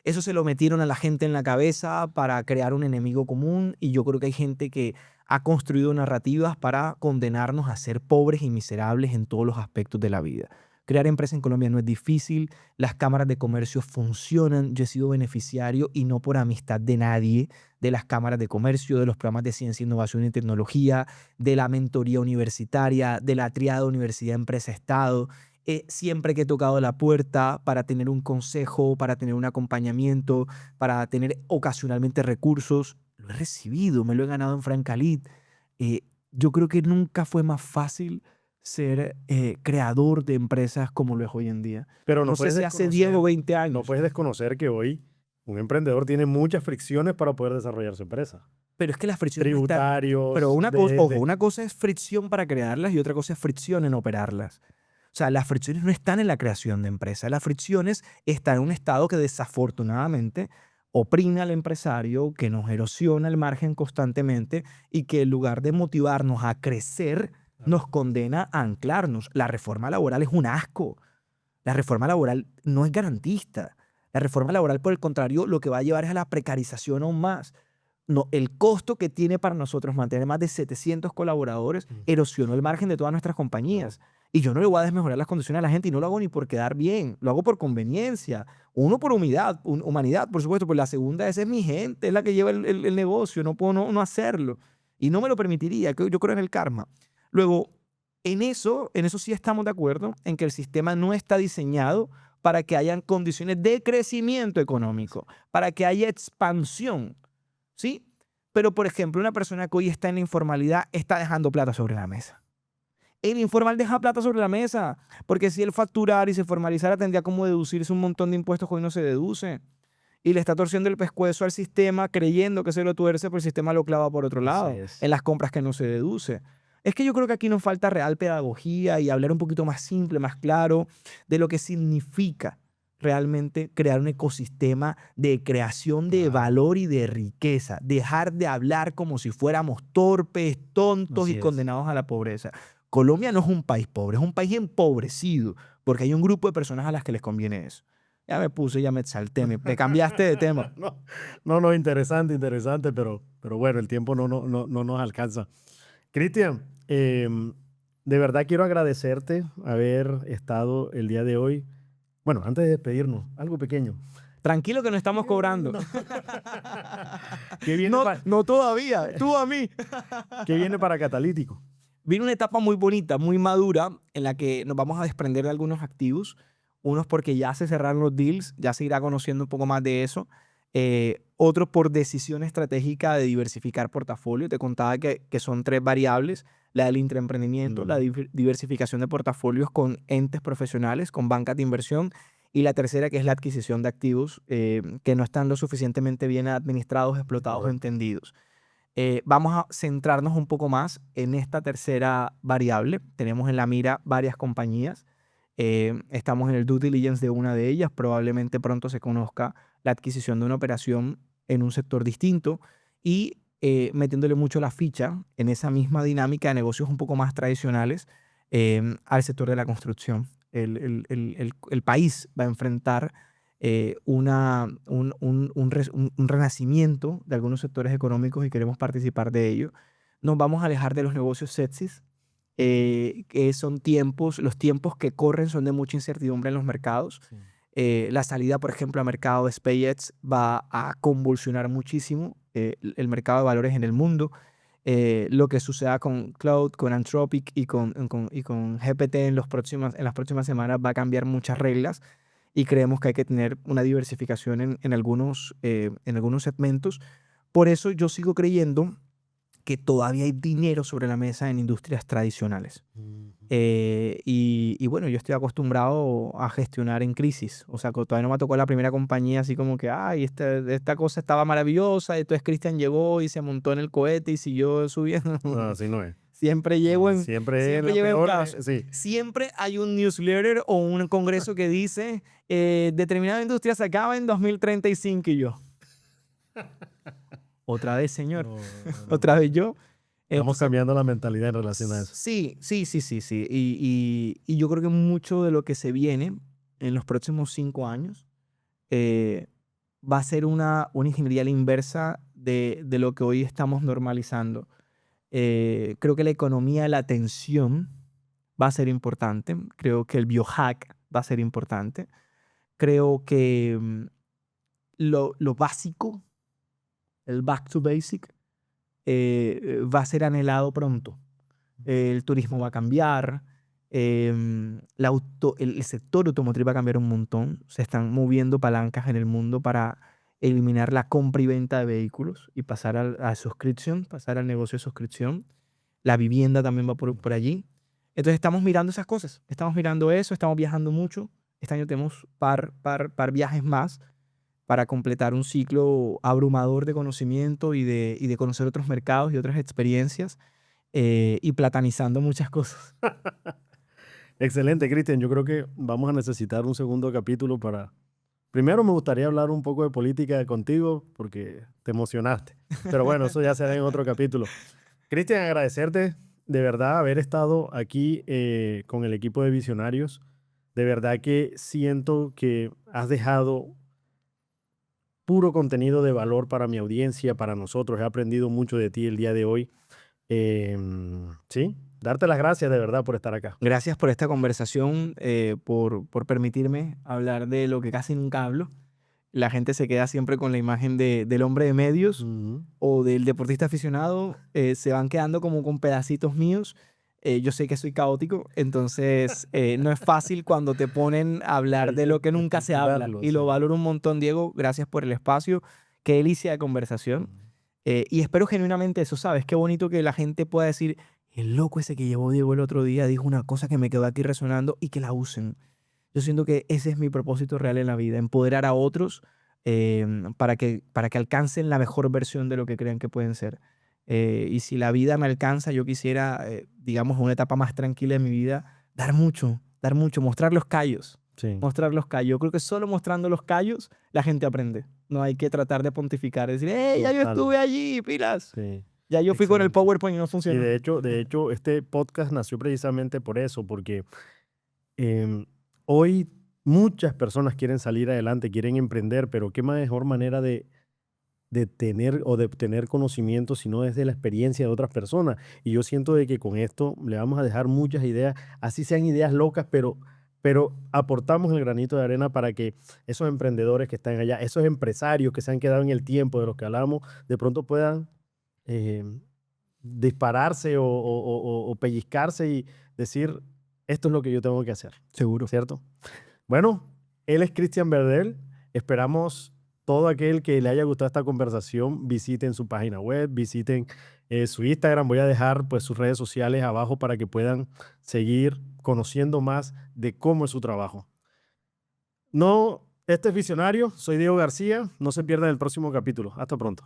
Eso se lo metieron a la gente en la cabeza para crear un enemigo común y yo creo que hay gente que ha construido narrativas para condenarnos a ser pobres y miserables en todos los aspectos de la vida. Crear empresa en Colombia no es difícil, las cámaras de comercio funcionan, yo he sido beneficiario y no por amistad de nadie, de las cámaras de comercio, de los programas de ciencia, innovación y tecnología, de la mentoría universitaria, de la triada universidad-empresa-estado. Siempre que he tocado la puerta para tener un consejo, para tener un acompañamiento, para tener ocasionalmente recursos, lo he recibido, me lo he ganado en Francalit. Yo creo que nunca fue más fácil ser creador de empresas como lo es hoy en día. Pero no No sé puedes si hace 10 o 20 no años, puedes desconocer que hoy un emprendedor tiene muchas fricciones para poder desarrollar su empresa. pero es que las fricciones no están... Pero Tributarios, una cosa, ojo, una cosa es fricción para crearlas y otra cosa es fricción en operarlas. O sea, las fricciones no están en la creación de empresas. Las fricciones están en un estado que desafortunadamente oprime al empresario, que nos erosiona el margen constantemente y que en lugar de motivarnos a crecer, nos condena a anclarnos. La reforma laboral es un asco. La reforma laboral no es garantista. La reforma laboral, por el contrario, lo que va a llevar es a la precarización aún más. No, el costo que tiene para nosotros mantener más de 700 colaboradores erosionó el margen de todas nuestras compañías. Y yo no le voy a desmejorar las condiciones a la gente y no lo hago ni por quedar bien, lo hago por conveniencia. Uno, por humanidad, por supuesto, pero la segunda, esa es mi gente, es la que lleva el negocio, no puedo no hacerlo. Y no me lo permitiría, yo creo en el karma. Luego, en eso sí estamos de acuerdo, en que el sistema no está diseñado para que hayan condiciones de crecimiento económico, para que haya expansión. ¿Sí? Pero, por ejemplo, una persona que hoy está en la informalidad está dejando plata sobre la mesa. El informal deja plata sobre la mesa, porque si él facturara y se formalizara, tendría como deducirse un montón de impuestos que hoy no se deduce. Y le está torciendo el pescuezo al sistema creyendo que se lo tuerce, pero el sistema lo clava por otro lado, en las compras que no se deduce. Es que yo creo que aquí nos falta real pedagogía y hablar un poquito más simple, más claro de lo que significa realmente crear un ecosistema de creación de valor y de riqueza. Dejar de hablar como si fuéramos torpes, tontos y condenados a la pobreza. Colombia no es un país pobre, es un país empobrecido, porque hay un grupo de personas a las que les conviene eso. Ya me puse, ya me exalté, me cambiaste de tema. No, interesante, pero bueno, el tiempo no nos alcanza. Cristian, de verdad quiero agradecerte haber estado el día de hoy. Bueno, antes de despedirnos, algo pequeño. Tranquilo que no estamos cobrando. ¿Qué viene no todavía, tú a mí. ¿Qué viene para Catalítico? Viene una etapa muy bonita, muy madura, en la que nos vamos a desprender de algunos activos. Unos porque ya se cerraron los deals, ya se irá conociendo un poco más de eso. Otros por decisión estratégica de diversificar portafolio. Te contaba que son 3 variables. La del intraemprendimiento, la diversificación de portafolios con entes profesionales, con bancas de inversión. Y la tercera, que es la adquisición de activos que no están lo suficientemente bien administrados, explotados o entendidos. Vamos a centrarnos un poco más en esta tercera variable. Tenemos en la mira varias compañías. Estamos en el due diligence de una de ellas. Probablemente pronto se conozca la adquisición de una operación en un sector distinto y metiéndole mucho la ficha en esa misma dinámica de negocios un poco más tradicionales al sector de la construcción. El país va a enfrentar un renacimiento de algunos sectores económicos y queremos participar de ello. Nos vamos a alejar de los negocios sexys, que son los tiempos que corren son de mucha incertidumbre en los mercados. Sí. La salida, por ejemplo, al mercado de SpaceX va a convulsionar muchísimo el mercado de valores en el mundo. Lo que suceda con Cloud, con Anthropic y con GPT en las próximas semanas va a cambiar muchas reglas y creemos que hay que tener una diversificación en algunos segmentos. Por eso yo sigo creyendo que todavía hay dinero sobre la mesa en industrias tradicionales. Y Y bueno, yo estoy acostumbrado a gestionar en crisis. O sea, que todavía no me tocó la primera compañía así como que, ay, esta cosa estaba maravillosa. Entonces Cristian llegó y se montó en el cohete y siguió subiendo. No, así no es. Siempre llevo en, Siempre es siempre la llevo en peor. caos. Sí. Siempre hay un newsletter o un congreso que dice determinada industria se acaba en 2035 y yo. Otra vez, señor. No, no. Otra vez yo. Estamos O sea, cambiando la mentalidad en relación a eso. sí, sí, sí, sí, sí. Y yo creo que mucho de lo que se viene en los próximos 5 años eh, va a ser una ingeniería a la inversa de lo que hoy estamos normalizando. Creo que la economía de la atención va a ser importante. Creo que el biohack va a ser importante. Creo que lo básico, el back to basic, va a ser anhelado pronto. El turismo va a cambiar, el sector automotriz va a cambiar un montón. Se están moviendo palancas en el mundo para eliminar la compra y venta de vehículos y pasar a suscripción, pasar al negocio de suscripción. La vivienda también va por allí. Entonces estamos mirando esas cosas, estamos mirando eso, estamos viajando mucho. Este año tenemos par viajes más para completar un ciclo abrumador de conocimiento y de conocer otros mercados y otras experiencias y platanizando muchas cosas. Excelente, Cristian. Yo creo que vamos a necesitar un segundo capítulo para... Primero me gustaría hablar un poco de política contigo porque te emocionaste. Pero bueno, eso ya será en otro capítulo. Cristian, agradecerte de verdad haber estado aquí con el equipo de Visionarios. De verdad que siento que has dejado puro contenido de valor para mi audiencia, para nosotros. He aprendido mucho de ti el día de hoy. Sí, darte las gracias de verdad por estar acá. Gracias por esta conversación, por permitirme hablar de lo que casi nunca hablo. La gente se queda siempre con la imagen del hombre de medios Ujú. o del deportista aficionado. Se van quedando como con pedacitos míos. Yo sé que soy caótico, entonces no es fácil cuando te ponen a hablar Hay de que lo que nunca se habla. especificarlo, Y lo sí. valoro un montón, Diego. Gracias por el espacio. Qué delicia de conversación. Ujú. Y espero genuinamente eso, ¿sabes? Qué bonito que la gente pueda decir, el loco ese que llevó Diego el otro día dijo una cosa que me quedó aquí resonando y que la usen. Yo siento que ese es mi propósito real en la vida, empoderar a otros para que alcancen la mejor versión de lo que crean que pueden ser. Y si la vida me alcanza, yo quisiera, digamos, en una etapa más tranquila de mi vida, dar mucho, mostrar los callos. Sí. Mostrar los callos. Yo creo que solo mostrando los callos la gente aprende. No hay que tratar de pontificar, decir, ¡hey, ya yo Total. estuve allí, pilas! Sí. Ya yo fui con el Excelente. PowerPoint y no Y funcionó. de hecho, este podcast nació precisamente por eso, porque hoy muchas personas quieren salir adelante, quieren emprender, pero qué mejor manera de tener o de obtener conocimiento sino desde la experiencia de otras personas. Y yo siento de que con esto le vamos a dejar muchas ideas, así sean ideas locas, pero aportamos el granito de arena para que esos emprendedores que están allá, esos empresarios que se han quedado en el tiempo de los que hablamos, de pronto puedan eh, dispararse o pellizcarse y decir, esto es lo que yo tengo que hacer, Seguro. ¿cierto? Bueno, él es Cristian Verdel. Esperamos todo aquel que le haya gustado esta conversación, visiten su página web, visiten su Instagram. Voy a dejar pues sus redes sociales abajo para que puedan seguir conociendo más de cómo es su trabajo. No, este es Visionario. Soy Diego García. No se pierdan el próximo capítulo. Hasta pronto.